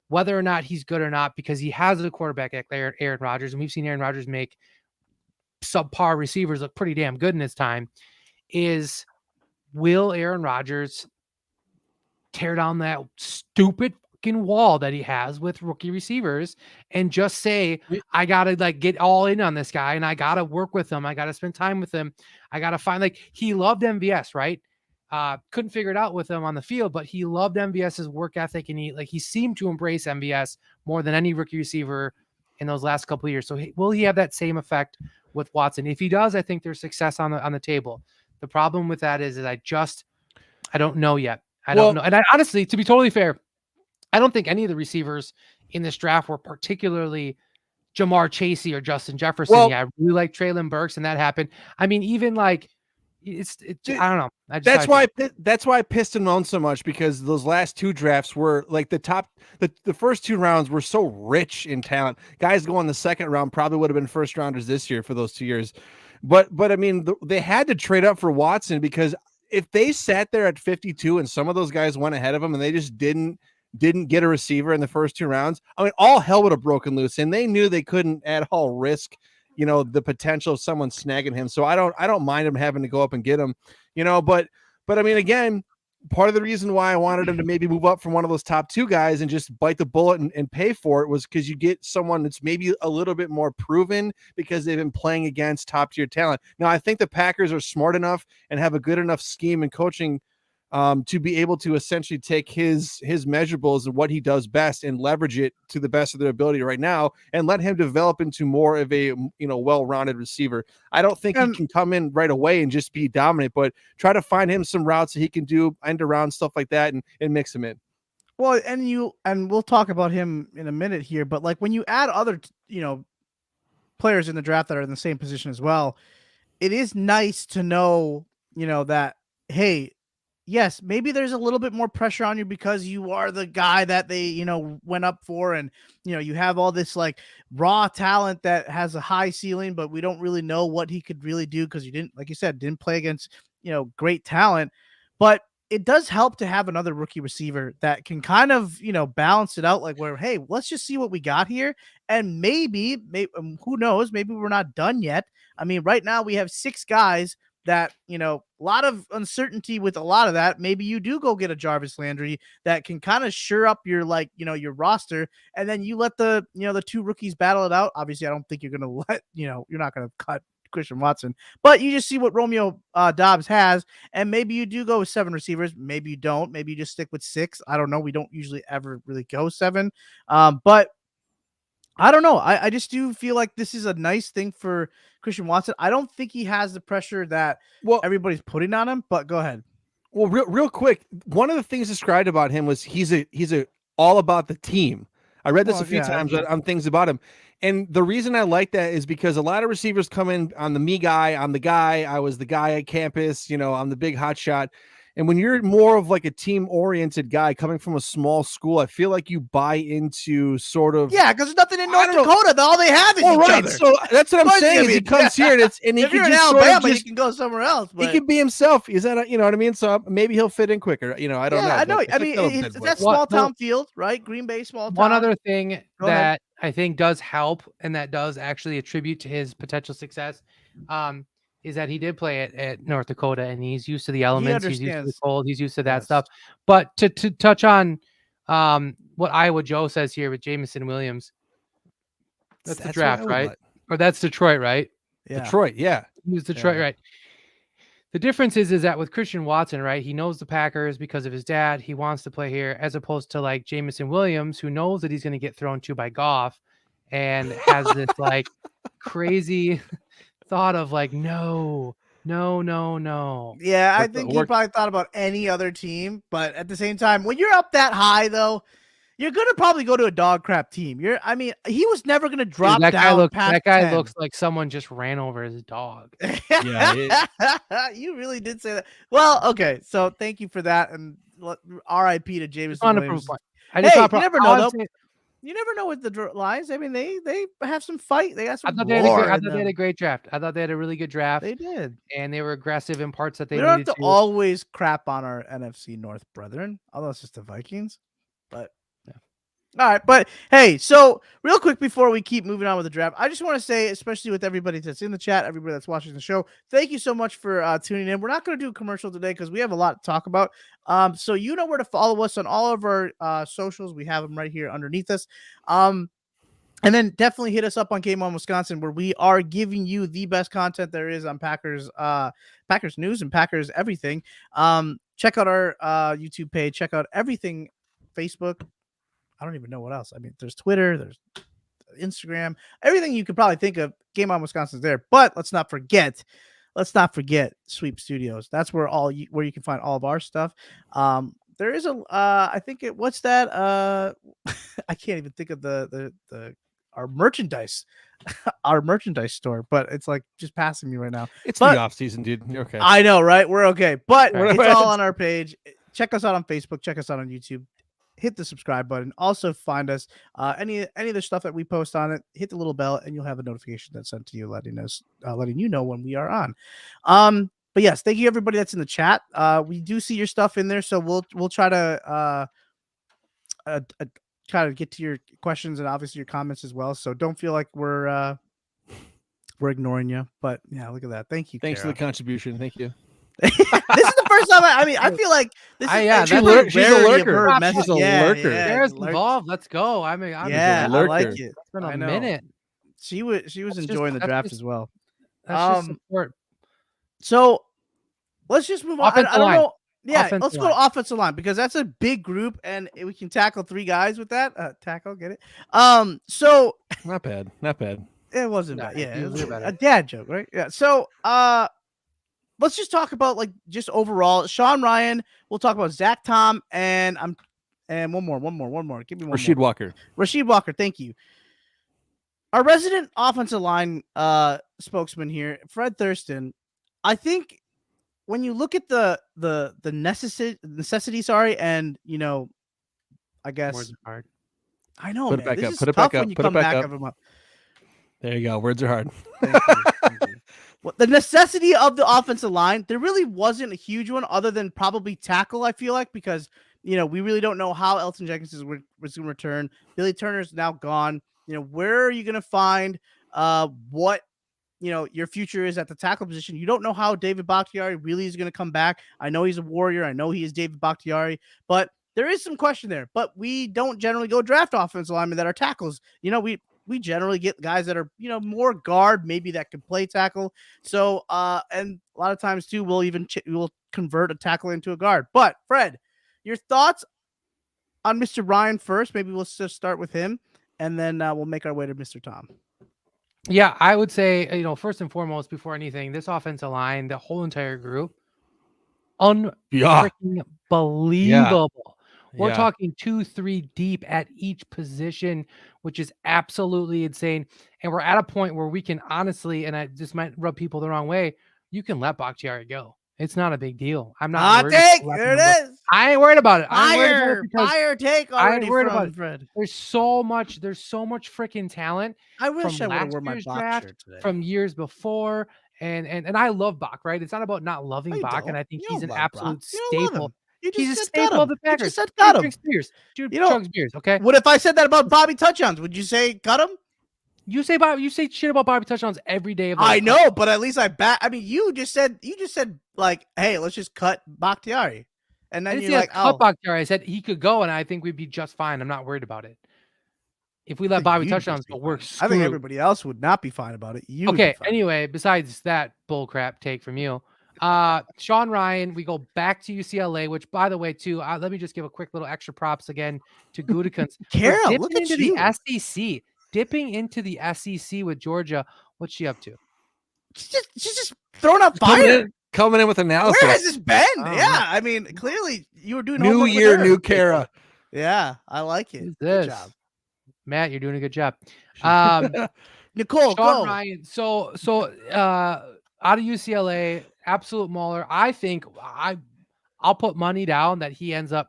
whether or not he's good or not, because he has a quarterback like Aaron Rodgers, and we've seen Aaron Rodgers make subpar receivers look pretty damn good in his time, is will Aaron Rodgers tear down that stupid wall that he has with rookie receivers and just say, I gotta get all in on this guy and I gotta work with him. I gotta spend time with him. I gotta find he loved MVS, right? Couldn't figure it out with him on the field, but he loved MVS's work ethic, and he seemed to embrace MVS more than any rookie receiver in those last couple of years. So will he have that same effect with Watson? If he does, I think there's success on the table. The problem with that is I don't know yet. I don't know. And I honestly, to be totally fair, I don't think any of the receivers in this draft were particularly Jamar Chasey or Justin Jefferson. I really like Treylon Burks, and that happened. I mean, even like I don't know. That's why I pissed and moaned so much, because those last two drafts were like the first two rounds were so rich in talent. Guys going the second round probably would have been first rounders this year for those 2 years. But I mean, they had to trade up for Watson, because if they sat there at 52 and some of those guys went ahead of them and they just didn't get a receiver in the first two rounds, I mean, all hell would have broken loose, and they knew they couldn't at all risk, the potential of someone snagging him. So I don't mind him having to go up and get him, but I mean, again, part of the reason why I wanted him to maybe move up from one of those top two guys and just bite the bullet and pay for it was because you get someone that's maybe a little bit more proven because they've been playing against top tier talent. Now, I think the Packers are smart enough and have a good enough scheme and coaching to be able to essentially take his measurables and what he does best and leverage it to the best of their ability right now and let him develop into more of a, well-rounded receiver. I don't think he can come in right away and just be dominant, but try to find him some routes that he can do end around stuff like that and mix him in. Well, and we'll talk about him in a minute here, but like when you add other, players in the draft that are in the same position as well, it is nice to know, that, hey, yes, maybe there's a little bit more pressure on you because you are the guy that they, went up for. And, you have all this like raw talent that has a high ceiling, but we don't really know what he could really do because you didn't, like you said, didn't play against, great talent. But it does help to have another rookie receiver that can kind of, balance it out, like where, hey, let's just see what we got here. And maybe who knows, maybe we're not done yet. I mean, right now we have 6 guys that, a lot of uncertainty with a lot of that. Maybe you do go get a Jarvis Landry that can kind of sure up your, like, your roster. And then you let the 2 rookies battle it out. Obviously, I don't think you're going to let, you're not going to cut Christian Watson, but you just see what Romeo Dobbs has. And maybe you do go with 7 receivers. Maybe you don't. Maybe you just stick with 6. I don't know. We don't usually ever really go 7. But I don't know. I just do feel like this is a nice thing for Christian Watson. I don't think he has the pressure that everybody's putting on him, but go ahead. Well, real quick, one of the things described about him was he's a all about the team. I read this a few times on things about him. And the reason I like that is because a lot of receivers come in on the me guy, I'm the guy, I was the guy at campus, I'm the big hot shot. And when you're more of like a team-oriented guy coming from a small school, I feel like you buy into sort of because there's nothing in North Dakota. All they have is each other. So that's what I'm saying. Is he comes here and he if can you're just in Alabama, sort of he can go somewhere else. But he can be himself. Is that you know what I mean? So maybe he'll fit in quicker. I don't know. I know. I mean, that's small town field, right? Green Bay, small town. One other thing that I think does help and that does actually attribute to his potential success. Is that he did play at North Dakota and he's used to the elements, he's used to the cold, he's used to that stuff. But to touch on what Iowa Joe says here with Jameson Williams, that's the draft, right? Or that's Detroit, right? Yeah. Detroit, yeah. He was Detroit, right? The difference is that with Christian Watson, right, he knows the Packers because of his dad. He wants to play here, as opposed to like Jameson Williams, who knows that he's going to get thrown to by Goff and has this like crazy thought of like, no. Yeah, I think he probably thought about any other team, but at the same time, when you're up that high, though, you're gonna probably go to a dog crap team. He was never gonna drop down. That guy 10. looks like someone just ran over his dog. Yeah, you really did say that. Well, okay, so thank you for that, and R.I.P. to Jameson Williams. You never know though. You never know with the Lions. I mean, they have some fight. They got some. I thought they had a great draft. I thought they had a really good draft. They did, and they were aggressive in parts that they needed needed to. Always crap on our NFC North brethren, although it's just the Vikings. But all right, but hey, so real quick before we keep moving on with the draft, I just want to say, especially with everybody that's in the chat, everybody that's watching the show, thank you so much for tuning in. We're not going to do a commercial today because we have a lot to talk about. So you know where to follow us on all of our socials. We have them right here underneath us. And then definitely hit us up on Game On Wisconsin, where we are giving you the best content there is on Packers news and Packers everything. check out our YouTube page. Check out everything. Facebook. I don't even know what else. I mean, there's Twitter. There's Instagram. Everything you could probably think of. Game On Wisconsin's there. But let's not forget Sweep Studios. That's where where you can find all of our stuff. There is I think what's that? I can't even think of our merchandise store, but it's like just passing me right now. It's the off season, dude. You're okay. I know, right? We're okay, but it's all on our page. Check us out on Facebook. Check us out on YouTube. Hit the subscribe button. Also find us any of the stuff that we post on it. Hit the little bell, and you'll have a notification that's sent to you, letting you know when we are on. But yes, thank you everybody that's in the chat. We do see your stuff in there, so we'll try to get to your questions and obviously your comments as well. So don't feel like we're ignoring you. But yeah, look at that. Thank you. Thanks for the contribution. Thank you. This is the first time I feel like this is she's a lurker. She's a lurker. Sarah's involved. Let's go. I'm I like it. It's been a minute. She was enjoying the draft as well. That's just support. So let's just move on. I don't know. Yeah, let's go to offensive line because that's a big group and we can tackle 3 guys with that. Get it? So not bad. It wasn't bad. Yeah, it was a dad joke, right? Yeah. So let's just talk about just overall. Sean Ryan. We'll talk about Zach Tom and one more. Give me one. Rasheed Walker. Rasheed Walker. Thank you. Our resident offensive line spokesman here, Fred Thurston. I think when you look at the necessity, and I guess words are hard. I know. Put it back this up. is Put it tough back when up. you Put come it back back up. of them up. There you go. Words are hard. Thank you. Well, the necessity of the offensive line, there really wasn't a huge one other than probably tackle, I feel like, because, we really don't know how Elton Jenkins was going to return. Billy Turner's now gone. Where are you going to find what, your future is at the tackle position? You don't know how David Bakhtiari really is going to come back. I know he's a warrior. I know he is David Bakhtiari, but there is some question there. But we don't generally go draft offensive linemen that are tackles. We generally get guys that are, more guard, maybe that can play tackle. So, and a lot of times too, we'll convert a tackle into a guard. But Fred, your thoughts on Mr. Ryan first? Maybe we'll just start with him, and then we'll make our way to Mr. Tom. Yeah, I would say, first and foremost, before anything, this offensive line, the whole entire group, unbelievable. We're talking 2-3 deep at each position, which is absolutely insane. And we're at a point where we can honestly, and this might rub people the wrong way, you can let Bakhtiari go. It's not a big deal. I'm not. There it is. I ain't worried about it. Fire take already from Fred. There's so much freaking talent. I wish I would have worn my Bach shirt today. From years before. And I love Bach, right? It's not about not loving Bach, and I think he's an absolute staple. He's a staple of the Packers. Just said cut him. Dude chugs beers, okay? What if I said that about Bobby Touchdowns? Would you say cut him? You say shit about Bobby Touchdowns every day of the I know, but at least you just said like, hey, let's just cut Bakhtiari. And then you're like, cut Bakhtiari. I said he could go, and I think we'd be just fine. I'm not worried about it. If we let Bobby Touchdowns go, we're screwed. I think everybody else would not be fine about it. Okay, anyway, besides that bullcrap take from you, Sean Ryan, we go back to UCLA, which, by the way, too, let me just give a quick little extra props again to Gutekunst. Carol, look at you. The SEC. Dipping into the SEC with Georgia. What's she up to? She's just throwing up fire. Coming in with analysis. Where has this been? I mean, clearly you were doing new year, new Kara. Yeah, I like it. Good job, Matt. You're doing a good job. Nicole, Sean go. Ryan. So out of UCLA, absolute mauler. I think I'll put money down that he is a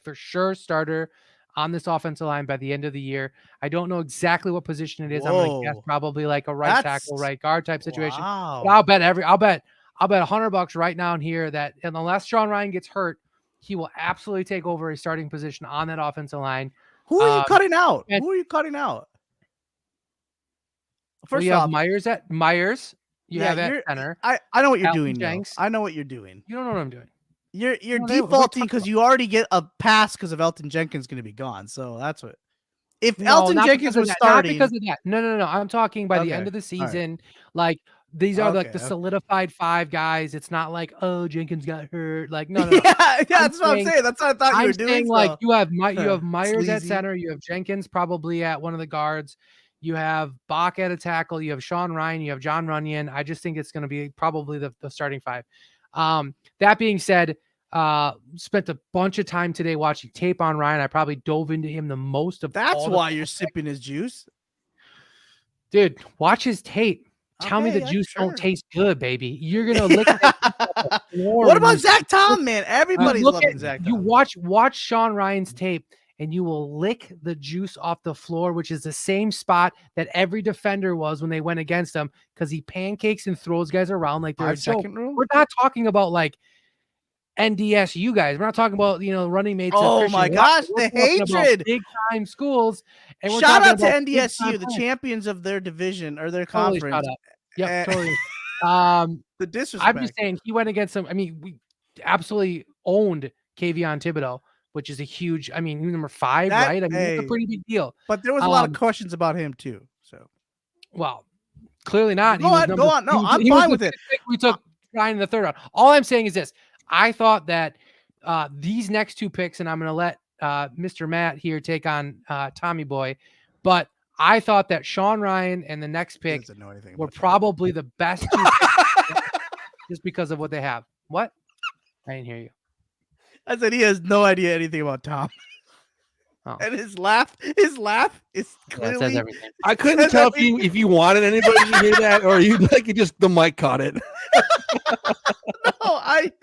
for sure starter on this offensive line by the end of the year. I don't know exactly what position it is. I'm going to guess probably like a right tackle, right guard type situation. Wow. But I'll bet $100 right now and here that unless Sean Ryan gets hurt, he will absolutely take over a starting position on that offensive line. Who are you cutting out? First you off, have Myers. You have at center. I know what you're Elton doing. Jenks. I know what you're doing. You don't know what I'm doing. You're defaulting because you already get a pass because of Elton Jenkins going to be gone. So that's what. If Elton Jenkins was starting, not because of that. No. I'm talking by the end of the season. Right. Like These are like Okay, the okay. solidified 5 guys. It's not like, oh, Jenkins got hurt. Like, no. Yeah, that's what I'm saying. That's what I thought you were I'm doing. saying like So. you have Myers at Sleazy. center, you have Jenkins probably at one of the guards, you have Bach at a tackle, you have Sean Ryan, you have John Runyon. I just think it's going to be probably the starting 5. That being said, spent a bunch of time today watching tape on Ryan. I probably dove into him the most of That's all the why you're sipping his juice. Dude, watch his tape. Tell me Okay, the yeah, juice sure. don't taste good, baby. You're gonna lick that floor. What about Zach Tom, man? Everybody's look loving at Zach Tom. you. Watch Sean Ryan's tape, and you will lick the juice off the floor, which is the same spot that every defender was when they went against him, because he pancakes and throws guys around like they're a joke. 5-second rule? We're not talking about like NDSU guys. We're not talking about running mates. of Oh Christian my Walker. gosh, We're the talking about hatred! big time schools. And we're Shout talking out to about big NDSU, time the players. champions of their division or their Totally conference. shout out. Yep, Eh, totally. The disrespect. I'm just saying he went against some. I mean, we absolutely owned Kayvon Thibodeau, which is a huge. I mean, number 5, That- right? I mean, it's hey. a pretty big deal. But there was a lot of questions about him too. So Well, clearly not. Go on. No, I'm fine with it. We took Ryan in the 3rd round. All I'm saying is this: I thought that these next 2 picks, and I'm going to let Mr. Matt here take on Tommy Boy, but I thought that Sean Ryan and the next he pick doesn't know anything were about that. probably the best 2 picks just because of what they have. What? I didn't hear you. I said he has no idea anything about Tom. Oh. And his laugh is Yeah, it says clearly. everything. I couldn't tell if you wanted anybody to hear that or you like it just the mic caught it. No,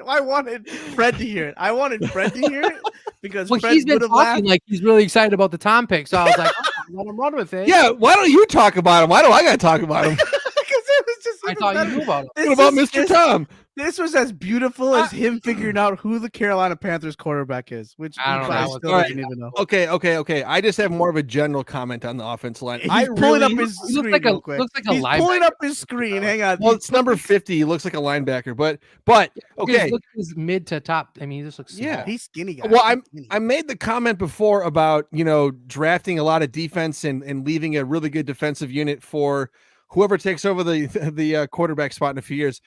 I wanted Fred to hear it. I wanted Fred to hear it because Well, Fred he's been would have talking laughed. like he's really excited about the Tom pick, so I was like, let him run with it. Yeah, why don't you talk about him? Why do I got to talk about him? Because it was just. I even thought better. you knew about him. What about Mr. Tom? This was as beautiful as him figuring out who the Carolina Panthers quarterback is, which I he don't probably know. still All doesn't even know. Okay. I just have more of a general comment on the offensive line. He's pulling up his He looks screen like real quick. looks like a He's pulling linebacker. up his screen. Hang on. Well, it's number 50. He looks like a linebacker, but okay. Look at his mid to top. I mean, he just looks small. Yeah. He's skinny guy. Well, He's skinny. I made the comment before about, drafting a lot of defense and leaving a really good defensive unit for whoever takes over the quarterback spot in a few years.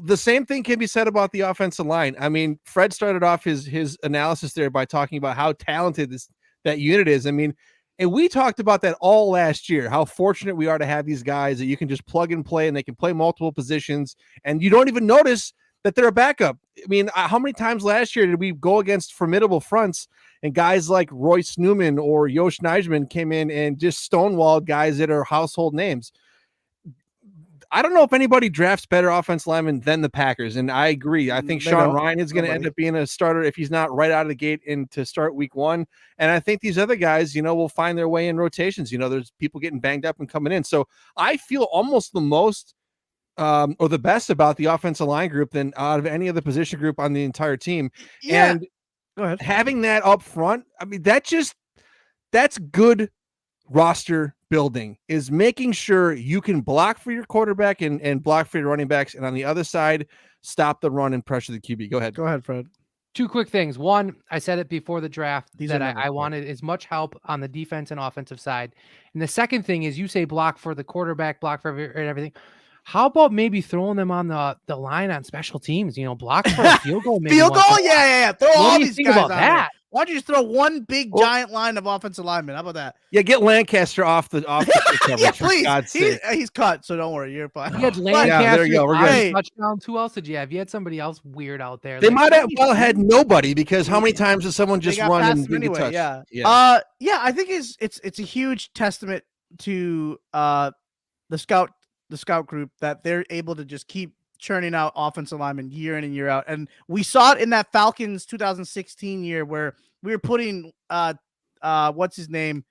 The same thing can be said about the offensive line. I mean, Fred started off his analysis there by talking about how talented that unit is. I mean, and we talked about that all last year, how fortunate we are to have these guys that you can just plug and play and they can play multiple positions and you don't even notice that they're a backup. I mean, how many times last year did we go against formidable fronts and guys like Royce Newman or Yosh Nijman came in and just stonewalled guys that are household names? I don't know if anybody drafts better offensive linemen than the Packers, and I agree. I think Sean Ryan is going to end up being a starter if he's not right out of the gate to start week 1. And I think these other guys, will find their way in rotations. There's people getting banged up and coming in. So I feel almost the most or the best about the offensive line group than out of any other position group on the entire team. Yeah. And Go ahead. having that up front, I mean, that's good roster building, is making sure you can block for your quarterback and block for your running backs. And on the other side, stop the run and pressure the QB. Go ahead, Fred. 2 quick things. One, I said it before the draft These that are never I wanted as much help on the defense and offensive side. And the second thing is you say block for the quarterback, block for everything. How about maybe throwing them on the line on special teams? Block for a field goal. Maybe Field once goal? in a Yeah. while. Throw What all do you these think guys about on that? there. Why don't you just throw one big giant line of offensive linemen? How about that? Yeah, get Lancaster off the coverage. Yeah, for please. God's sake. He's cut, so don't worry. You're fine. You had But- Lancaster, Yeah, there you go. We're good. Hey. touchdowns. Who else did you have? You had somebody else weird out there. They Like, might have had nobody, because how many times does someone They just got run past and him didn't get anyway, touched? yeah. I think it's a huge testament to the scout group that they're able to just keep churning out offensive linemen year in and year out. And we saw it in that Falcons 2016 year where we were putting what's his name,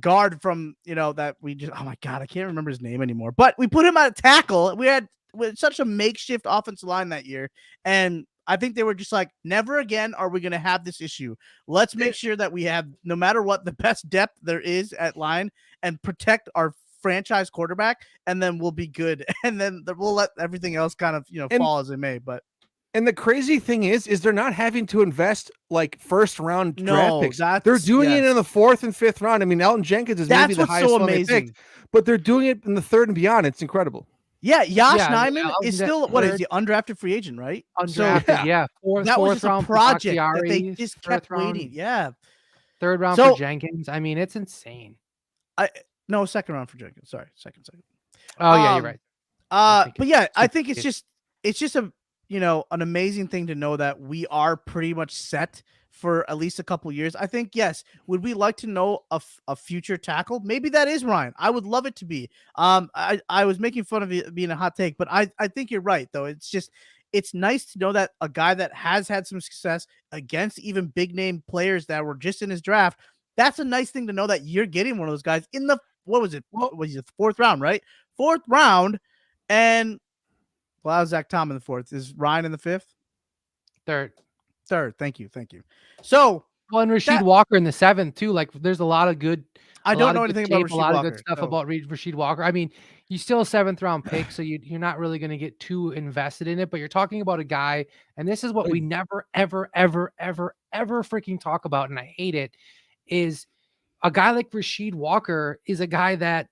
guard from that we just, oh my god, I can't remember his name anymore, but we put him at a tackle. We had such a makeshift offensive line that year, and I think they were just like, never again are we going to have this issue. Let's make sure that we have, no matter what, the best depth there is at line and protect our franchise quarterback, and then we'll be good. And then we'll let everything else kind of fall as it may. But And the crazy thing is they're not having to invest like first round draft picks. that's- They're doing it yes. in the 4th and 5th round. I mean, Elton Jenkins is maybe That's the what's highest so one they amazing. picked, but they're doing it in the 3rd and beyond. It's incredible. Yeah, Josh Yeah, Neiman I'll is do that still what is third. he undrafted free agent, right? Undrafted, yeah. That was Fourth just a round for project that they Bakhtiari, just fourth kept waiting. round, Yeah. third round for So Jenkins. I mean, it's insane. no, second round for Jenkins. Sorry, second. Oh yeah, you're right. I was But thinking yeah, I two think it's kids. just a an amazing thing to know that we are pretty much set for at least a couple years. I think yes. Would we like to know a future tackle? Maybe that is Ryan. I would love it to be. I was making fun of it being a hot take, but I think you're right though. It's nice to know that a guy that has had some success against even big name players that were just in his draft. That's a nice thing to know that you're getting one of those guys in the what was it? What was it? Fourth round, right? Fourth round, and well, I was Zach Tom in the fourth. Is Ryan in the fifth? Third. Thank you. So, Well, and Rasheed Walker in the seventh too. Like, there's a lot of good. I A don't lot know of good anything about tape, a Rasheed lot of Walker. good stuff So. about Rasheed Walker. I mean, you still a seventh round pick, so you're not really going to get too invested in it. But you're talking about a guy, and this is what we never, ever, ever, ever, ever freaking talk about, and I hate it. Is a guy like Rasheed Walker is a guy that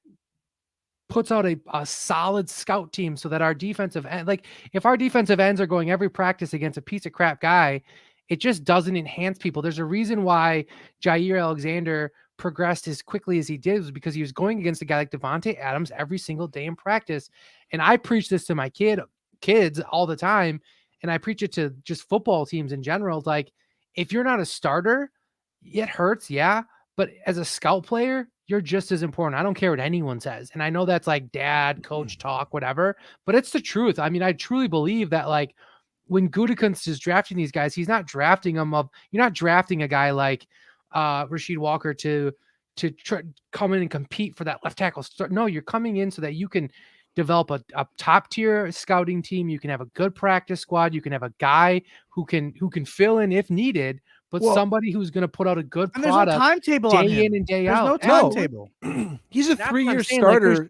puts out a solid scout team so that our defensive end, like if our defensive ends are going every practice against a piece of crap guy, it just doesn't enhance people. There's a reason why Jair Alexander progressed as quickly as he did, was because he was going against a guy like Devontae Adams every single day in practice. And I preach this to my kids all the time. And I preach it to just football teams in general. Like, if you're not a starter, it hurts. Yeah. But as a scout player, you're just as important. I don't care what anyone says. And I know that's like dad, coach talk, whatever, but it's the truth. I mean, I truly believe that, like, when Gutekunst is drafting these guys, he's not drafting them up. You're not drafting a guy like Rasheed Walker to come in and compete for that left tackle. No, you're coming in so that you can develop a top tier scouting team. You can have a good practice squad. You can have a guy who can fill in if needed, but somebody who's going to put out a good And product there's no timetable on day him. in and day There's out. no timetable. He's a That's what I'm 3-year saying. Like, starter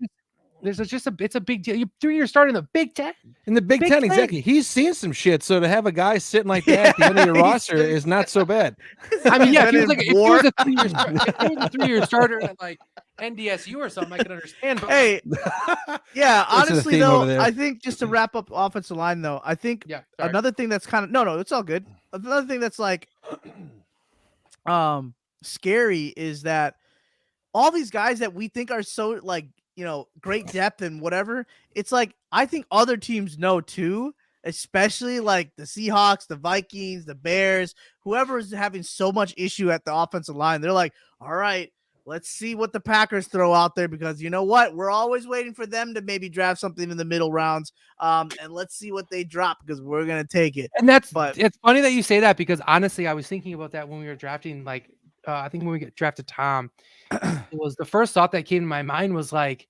it's a big deal. You're 3-year starter in the Big Ten. in the Big Ten. Exactly. He's seen some shit. So to have a guy sitting like that at the end of your roster is not so bad. I mean, yeah, if Been he was in like, if he war. was a 3-year starter at like NDSU or something, I could understand. But Hey, yeah, Listen to the honestly theme over though, there. I think just to wrap up offensive line though, I think yeah, sorry. another thing that's kind of no, it's all good. Another thing that's like scary is that all these guys that we think are so like, great depth and whatever, it's like I think other teams know too, especially like the Seahawks, the Vikings, the Bears, whoever is having so much issue at the offensive line. They're like, all right, let's see what the Packers throw out there, because you know what? We're always waiting for them to maybe draft something in the middle rounds. And let's see what they drop, because we're going to take it. And it's funny that you say that, because honestly, I was thinking about that when we were drafting, like, I think when we get drafted Tom, it was the first thought that came to my mind was like,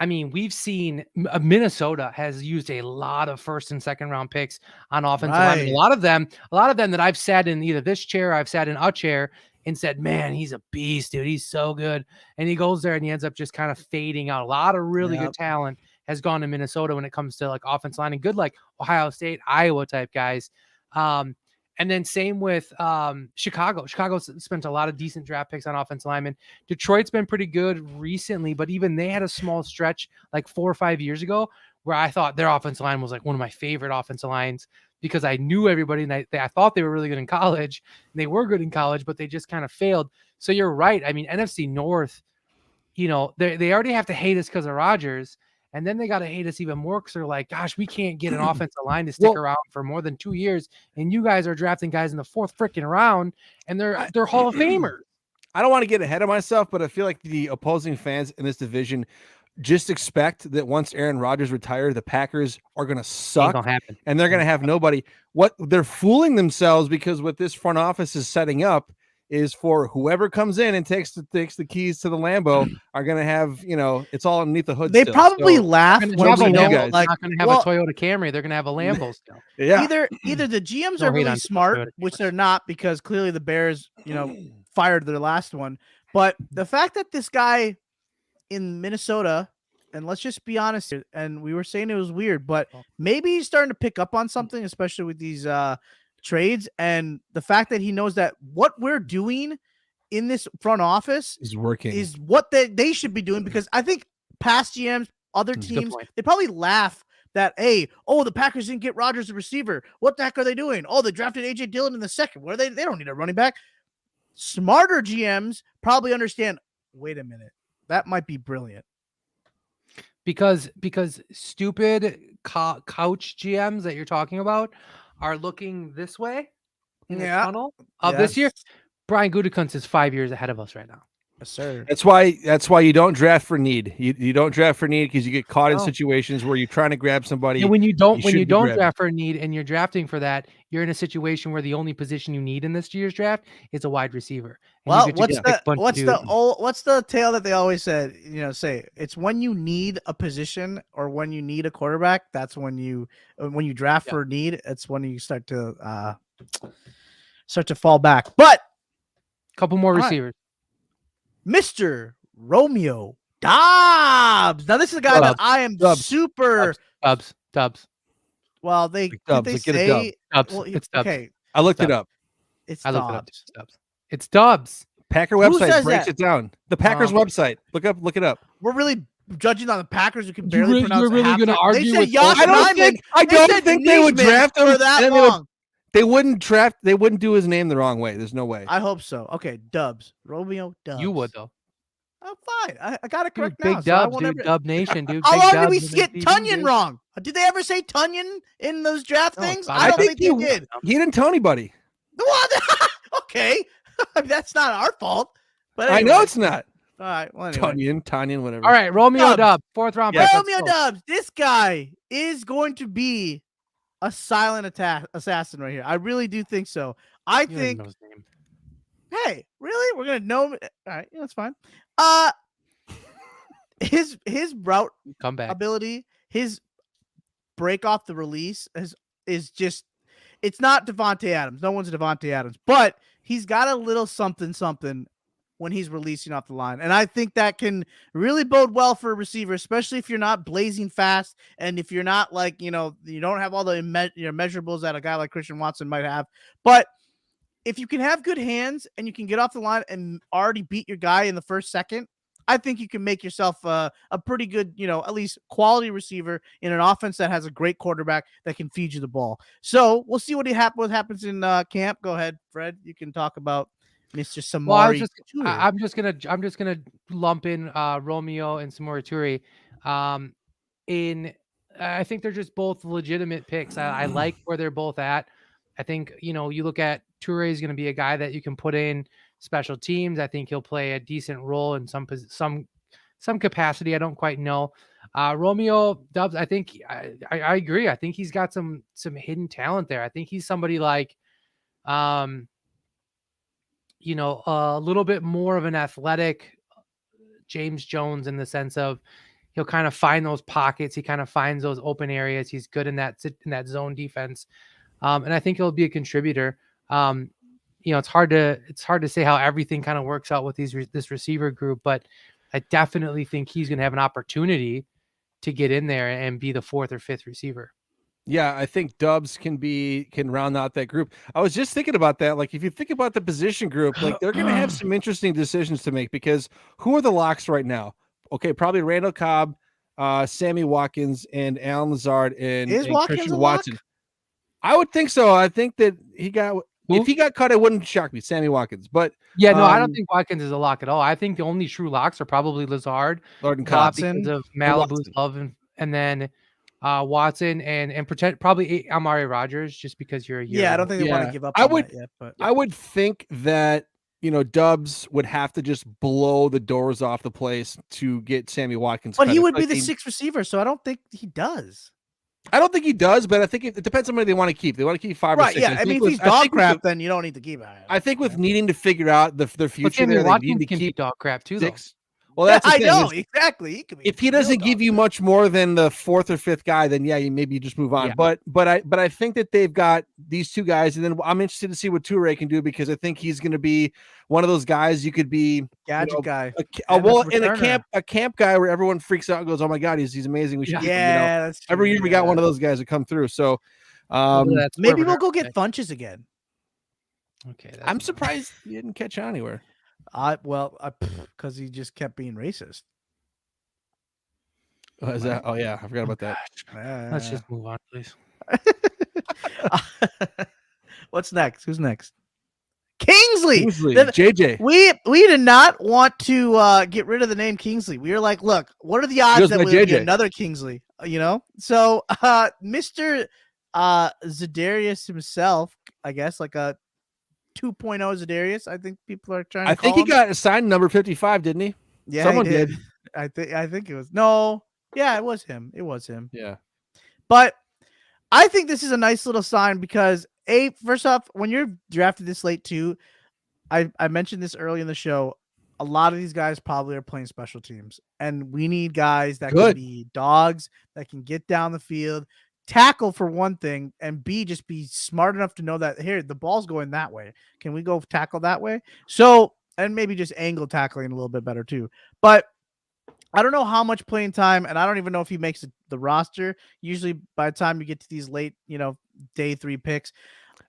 I mean, we've seen Minnesota has used a lot of first and second round picks on offensive line. A lot of them that I've sat in either this chair, I've sat in a chair and said, man, he's a beast, dude. He's so good. And he goes there and he ends up just kind of fading out. A lot of really good talent has gone to Minnesota when it comes to like offensive line, and good, like Ohio State, Iowa type guys. And then same with Chicago. Chicago spent a lot of decent draft picks on offensive linemen. Detroit's been pretty good recently, but even they had a small stretch like 4 or 5 years ago where I thought their offensive line was like one of my favorite offensive lines, because I knew everybody and I thought they were really good in college. And they were good in college, but they just kind of failed. So you're right. I mean, NFC North, they already have to hate us because of Rodgers. And then they got to hate us even more because they're like, gosh, we can't get an offensive line to stick around for more than 2 years. And you guys are drafting guys in the fourth freaking round, and they're Hall of Famers. I don't want to get ahead of myself, but I feel like the opposing fans in this division just expect that once Aaron Rodgers retires, the Packers are going to suck and they're going to have nobody. What they're fooling themselves, because what this front office is setting up is for whoever comes in and takes the keys to the Lambo are going to have, it's all underneath the hood. They probably laugh when we know, like, not going to have a Toyota Camry. They're going to have a Lambo still. Yeah. Either the GMs are really smart, which they're not, because clearly the Bears, fired their last one. But the fact that this guy in Minnesota, and let's just be honest here, and we were saying it was weird, but maybe he's starting to pick up on something, especially with these trades, and the fact that he knows that what we're doing in this front office is working, is what they should be doing, because I think past GMs, other Good teams, point. they probably laugh that, hey, oh, the Packers didn't get Rodgers the receiver. What the heck are they doing? Oh, they drafted A.J. Dillon in the second. What are they? They don't need a running back. Smarter GMs probably understand, wait a minute, that might be brilliant. Because stupid couch GMs that you're talking about are looking this way in the tunnel of this year. Brian Gutekunst is 5 years ahead of us right now. Yes, sir. That's why you don't draft for need. You don't draft for need because you get caught in No. situations where you're trying to grab somebody. And when you don't shouldn't be grabbing. draft for a need and you're drafting for that, you're in a situation where the only position you need in this year's draft is a wide receiver. And Well, you get to pick a bunch of what's the tale that they always said? Say it's when you need a position or when you need a quarterback. That's when you draft for need. It's when you start to fall back. But couple more all right. receivers. Mr. Romeo Dobbs. Now this is a guy that I am super Dubs. Well, did they say Dubs? Well, It's Dubs. Okay, I looked it up. I looked it up. It's Dubs. It's Dubs. Packer Who website says breaks that? it down. The Packers website. Look it up. We're really judging on the Packers who can barely pronounce. You're really going to argue they with? said Josh Nijman. I don't think they would draft him for that and long. They wouldn't draft. They wouldn't do his name the wrong way. There's no way. I hope so. Okay, Dubs. Romeo Dubs. You would though. I'm fine. I got it correct Dude, now. big So I Dubs, won't dude. ever... Dub Nation, dude. How Big long did we Dubs get in the Tunyon dude. wrong? Did they ever say Tunyon in those draft No, things? God, I don't think they did. He didn't tell anybody. What? Okay, that's not our fault. But I anyway. know it's not. All right. Well, anyway. Tanyan, whatever. All right, Romeo Dubs. Dub, 4th round pick. Romeo Dubs. This guy is going to be a silent assassin right here. I really do think so. I You don't even think. know his name. Hey, really? We're gonna know. All right, that's fine. His route Come back. ability, his break off the release is just. It's not Devontae Adams. No one's Devontae Adams, but he's got a little something when he's releasing off the line, and I think that can really bode well for a receiver, especially if you're not blazing fast and if you're not like you don't have all the measurables that a guy like Christian Watson might have, but. If you can have good hands and you can get off the line and already beat your guy in the first second, I think you can make yourself a pretty good, at least quality receiver in an offense that has a great quarterback that can feed you the ball. So we'll see what happens in camp. Go ahead, Fred. You can talk about Mr. Samori. Well, I'm just gonna lump in Romeo and Samori Toure. I think they're just both legitimate picks. I like where they're both at. I think, you look at Toure is going to be a guy that you can put in special teams. I think he'll play a decent role in some capacity. I don't quite know. Romeo Dubs, I think I agree. I think he's got some hidden talent there. I think he's somebody like, a little bit more of an athletic James Jones in the sense of he'll kind of find those pockets. He kind of finds those open areas. He's good in that zone defense. And I think he'll be a contributor. It's hard to say how everything kind of works out with this receiver group, but I definitely think he's going to have an opportunity to get in there and be the 4th or 5th receiver. Yeah, I think Dubs can round out that group. I was just thinking about that. Like, if you think about the position group, like they're going to have some interesting decisions to make because who are the locks right now? Okay, probably Randall Cobb, Sammy Watkins, and Alan Lazard and Christian Watson. I would think so. I think that if he got cut, it wouldn't shock me. Sammy Watkins, but yeah, no, I don't think Watkins is a lock at all. I think the only true locks are probably Lazard, Lord and Cobb because of Malibu's love, and then Watson and probably Amari Rodgers, just because you're a year. Yeah, I don't think they want to give up. That yet, but I would think that Dubs would have to just blow the doors off the place to get Sammy Watkins. But he would be the 6th receiver, so I don't think he does. I don't think he does, but I think it depends on who they want to keep. They want to keep 5 or 6. Yeah. I mean, if he's dog crap, then you don't need to keep him. I think with needing to figure out their future, they need to keep dog crap too. 6. Well, that's the I thing, know exactly. If he doesn't give you much more than the 4th or 5th guy, then maybe you just move on. Yeah. But I think that they've got these 2 guys, and then I'm interested to see what Toure can do because I think he's going to be one of those guys. You could be gadget guy, in a camp guy where everyone freaks out and goes, "Oh my God, he's amazing." We should, that's true. Every year we got one of those guys that come through. So maybe we'll go get Funches again. Okay, I'm surprised he didn't catch on anywhere. Because he just kept being racist. Is that? Oh yeah, I forgot about that. Let's just move on, please. What's next? Who's next? Kingsley. JJ. We did not want to get rid of the name Kingsley. We were like, look, what are the odds that we'll get another Kingsley? So Mr. Zadarius himself, I guess, like a 2.0 Zadarius. I think people are trying to call him. He got assigned number 55, didn't he? Yeah, someone he did. I think it was it was him. It was him. Yeah, but I think this is a nice little sign because first off, when you're drafted this late too, I mentioned this early in the show. A lot of these guys probably are playing special teams, and we need guys that can be dogs, that can get down the field, tackle for one thing, and B, just be smart enough to know that here the ball's going that way. Can we go tackle that way? So, and maybe just angle tackling a little bit better too. But I don't know how much playing time, and I don't even know if he makes the roster. Usually, by the time you get to these late, day 3 picks,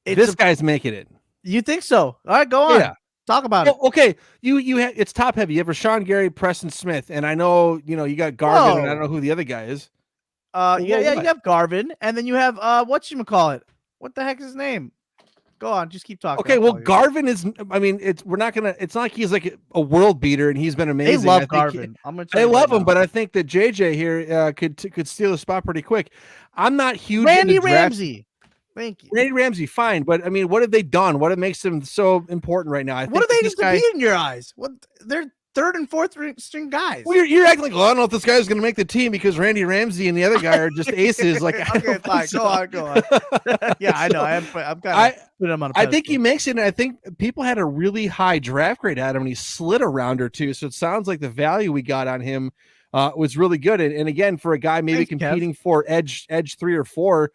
this guy's making it. You think so? All right, go on. Yeah. Talk about it. Okay, you have it's top heavy. You have Rashawn Gary, Preston Smith, and I know you got Garvin, and I don't know who the other guy is. You have Garvin, and then you have whatchamacallit. What the heck is his name? Go on, just keep talking. Okay, well, Garvin is. I mean, we're not gonna. It's not like he's like a world beater, and he's been amazing. They love Garvin. They love him, but I think that JJ here could steal a spot pretty quick. I'm not huge. Randy Ramsey. Thank you. Randy Ramsey, fine, but I mean, what have they done? What makes them so important right now? What do they need to be in your eyes? What they're third and fourth string guys. Well, you're acting like, well, I don't know if this guy's going to make the team because Randy Ramsey and the other guy are just aces. Like, okay, fine, go on. Yeah, I know. I'm kind of putting him on. I think he makes it. And I think people had a really high draft grade at him, and he slid a round or two. So it sounds like the value we got on him was really good. And again, for a guy maybe competing for edge 3 or 4,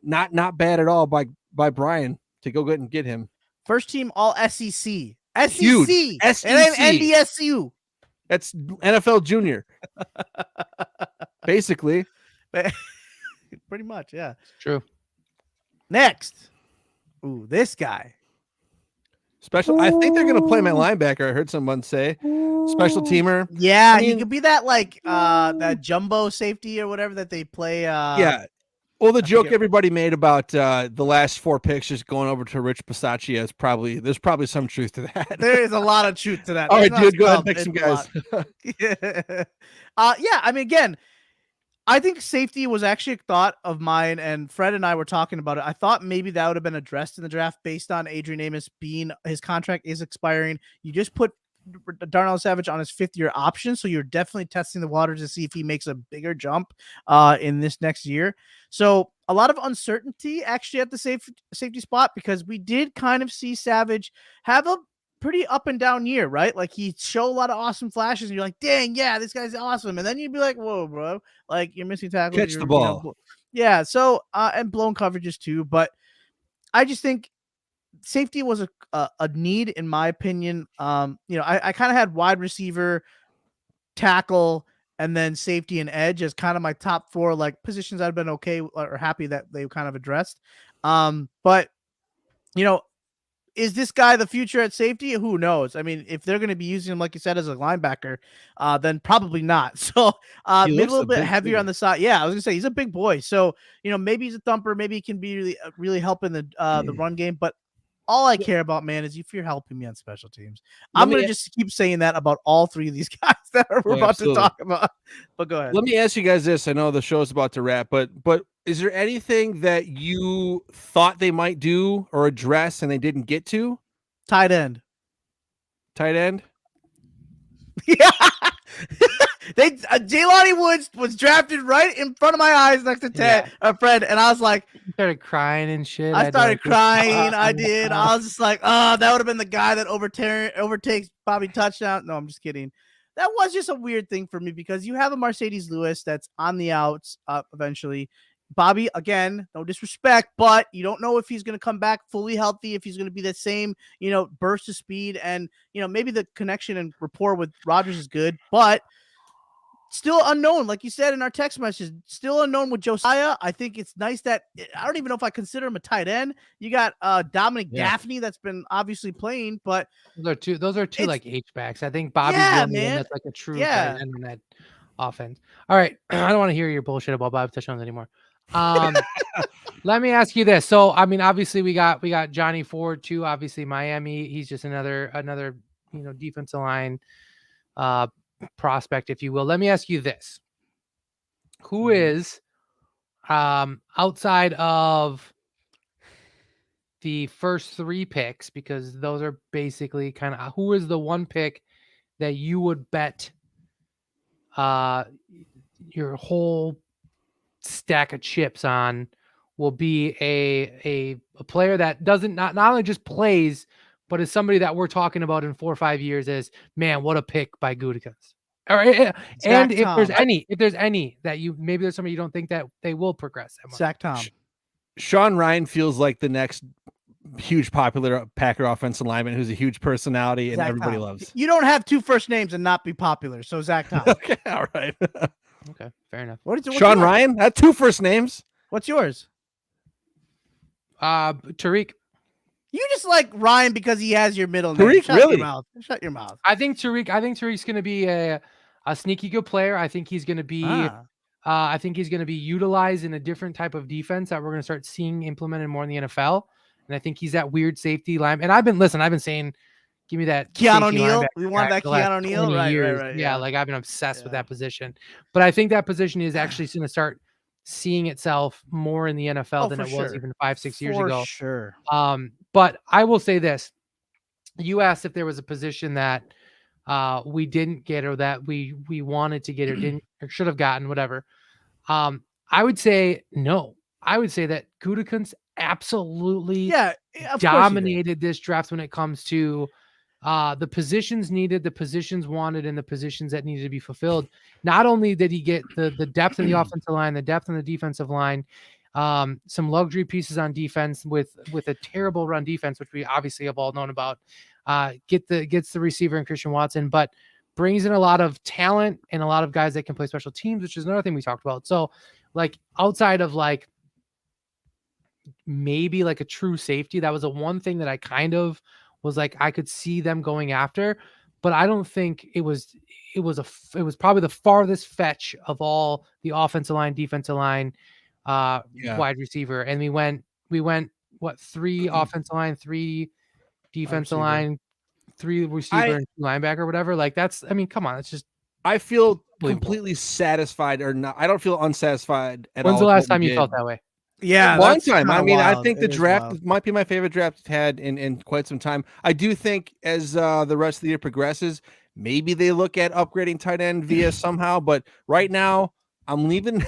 not bad at all by Brian to go get and get him. First team All SEC. Huge. SEC. And then NDSU. That's NFL junior. Basically. Pretty much, yeah. True. Next. Ooh, this guy. Special. I think they're going to play my linebacker. I heard someone say special teamer. Yeah, he could be that like that jumbo safety or whatever that they play. Yeah. Well, the joke everybody made about the last 4 picks just going over to Rich Bisaccia is there's probably some truth to that. There is a lot of truth to that. All right, dude, go ahead and pick some guys. Yeah. I mean, again, I think safety was actually a thought of mine, and Fred and I were talking about it. I thought maybe that would have been addressed in the draft based on Adrian Amos his contract is expiring. You just put Darnell Savage on his 5th-year option, so you're definitely testing the waters to see if he makes a bigger jump in this next year. So a lot of uncertainty actually at the safety spot, because we did kind of see Savage have a pretty up and down year, right? Like he showed a lot of awesome flashes, and you're like, dang, yeah, this guy's awesome. And then you'd be like, whoa, bro, like you're missing tackles. Catch the ball. Yeah. So, and blown coverages too. But I just think safety was a need, in my opinion. I kind of had wide receiver, tackle, and then safety and edge as kind of my top 4 like positions I've been okay or happy that they kind of addressed. But is this guy the future at safety? Who knows? I mean, if they're going to be using him, like you said, as a linebacker, then probably not. So maybe a little bit heavier on the side. Yeah, I was gonna say he's a big boy. So maybe he's a thumper. Maybe he can be really helping the run game. But all I care about, man, is if you're helping me on special teams. I'm going to just keep saying that about all 3 of these guys that we're about to talk about. But go ahead. Let me ask you guys this. I know the show's about to wrap, but is there anything that you thought they might do or address and they didn't get to? Tight end. Yeah. Jaylani Woods was drafted right in front of my eyes next to Fred, and I was like, you started crying and shit. I started crying. I did. I was just like, that would have been the guy that overtakes Bobby Touchdown. No, I'm just kidding. That was just a weird thing for me because you have a Mercedes Lewis that's on the outs eventually. Bobby, again, no disrespect, but you don't know if he's going to come back fully healthy, if he's going to be the same, burst of speed, and maybe the connection and rapport with Rodgers is good, but still unknown. Like you said in our text message, still unknown with Josiah. I think it's nice that I don't even know if I consider him a tight end. You got Dominic Gaffney that's been obviously playing, but those are two like H-backs. I think Bobby's the only one that's like a true tight end in that offense. All right. I don't want to hear your bullshit about 5 touchdowns anymore. Let me ask you this. So, I mean, obviously we got Johnny Ford too. Obviously Miami. He's just another defensive line prospect, if you will. Let me ask you this. Who is outside of the first 3 picks, because those are basically kind of, who is the one pick that you would bet your whole stack of chips on will be a player that doesn't not only just plays, but is somebody that we're talking about in 4 or 5 years as, man, what a pick by Gutekunst. All right. And if there's any that maybe there's somebody you don't think that they will progress. Zach Tom. Sean Ryan feels like the next huge popular Packer offensive lineman who's a huge personality and Zach everybody Tom. loves. You don't have 2 first names and not be popular. So Zach Tom. Okay, all right. Okay, fair enough. What's Sean Ryan? That's 2 first names. What's yours? Tariq. You just like Ryan because he has your middle name. Tariq, really? Shut your mouth. I think Tariq's going to be a sneaky good player. I think he's going to be I think he's going to be utilized in a different type of defense that we're going to start seeing implemented more in the NFL. And I think he's that weird safety line. And I've been saying, give me that Keanu Neal. We want that Keanu Neal, right. Yeah, like I've been obsessed with that position. But I think that position is actually going to start seeing itself more in the NFL than it was even 5-6 years ago. Sure. But I will say this. You asked if there was a position that we didn't get or that we wanted to get or didn't or should have gotten, whatever. I would say no. I would say that Gutekunst absolutely dominated this draft when it comes to the positions needed, the positions wanted, and the positions that needed to be fulfilled. Not only did he get the depth in the offensive line, the depth in the defensive line, some luxury pieces on defense with a terrible run defense, which we obviously have all known about, gets the receiver in Christian Watson, but brings in a lot of talent and a lot of guys that can play special teams, which is another thing we talked about. So like outside of like maybe like a true safety, that was the one thing that I kind of was like, I could see them going after, but I don't think it was probably the farthest fetch of all the offensive line, defensive line, wide receiver. And we went what, 3 offensive line, 3 defensive line, 3 receiver and 2 linebacker, whatever. Like that's, I mean, come on. It's just, I feel completely satisfied or not. I don't feel unsatisfied at all. When's the last time you felt that way? Yeah, one time. I mean, wild. I think the draft might be my favorite draft we've had in quite some time. I do think as the rest of the year progresses, maybe they look at upgrading tight end via somehow. But right now, I'm leaving.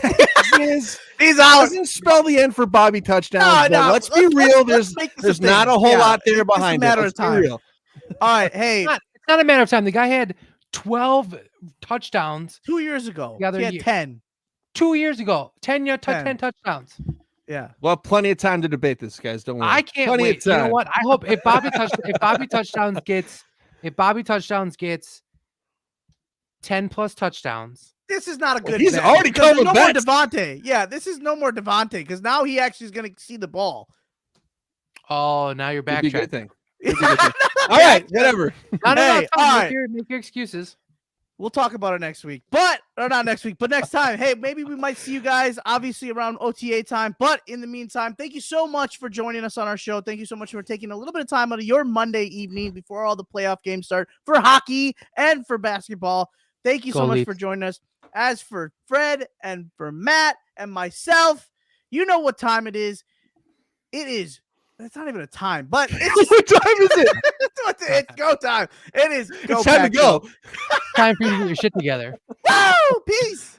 He's out. Doesn't spell the end for Bobby touchdowns. No, let's be real. There's not a whole lot there behind it. Let's be real. All right, hey, it's not a matter of time. The guy had 12 touchdowns 2 years ago. He had 10. 2 years ago, 10 touchdowns. Yeah. Well, plenty of time to debate this, guys. Don't worry. I can't wait. You know what? I hope if Bobby touchdowns gets 10 plus touchdowns. This is not a good. He's already coming back. No more Devontae. Yeah, this is no more Devontae because now he actually is going to see the ball. Oh, now you're backtracking. All right, whatever. No, make your excuses. We'll talk about it next week, but next time. Hey, maybe we might see you guys obviously around OTA time. But in the meantime, thank you so much for joining us on our show. Thank you so much for taking a little bit of time out of your Monday evening before all the playoff games start for hockey and for basketball. Thank you so much for joining us. As for Fred and for Matt and myself, you know what time it is. It's not even a time, but what time is it? It's go time. It is go. It's time to go. Time for you to get your shit together. Woo! Peace.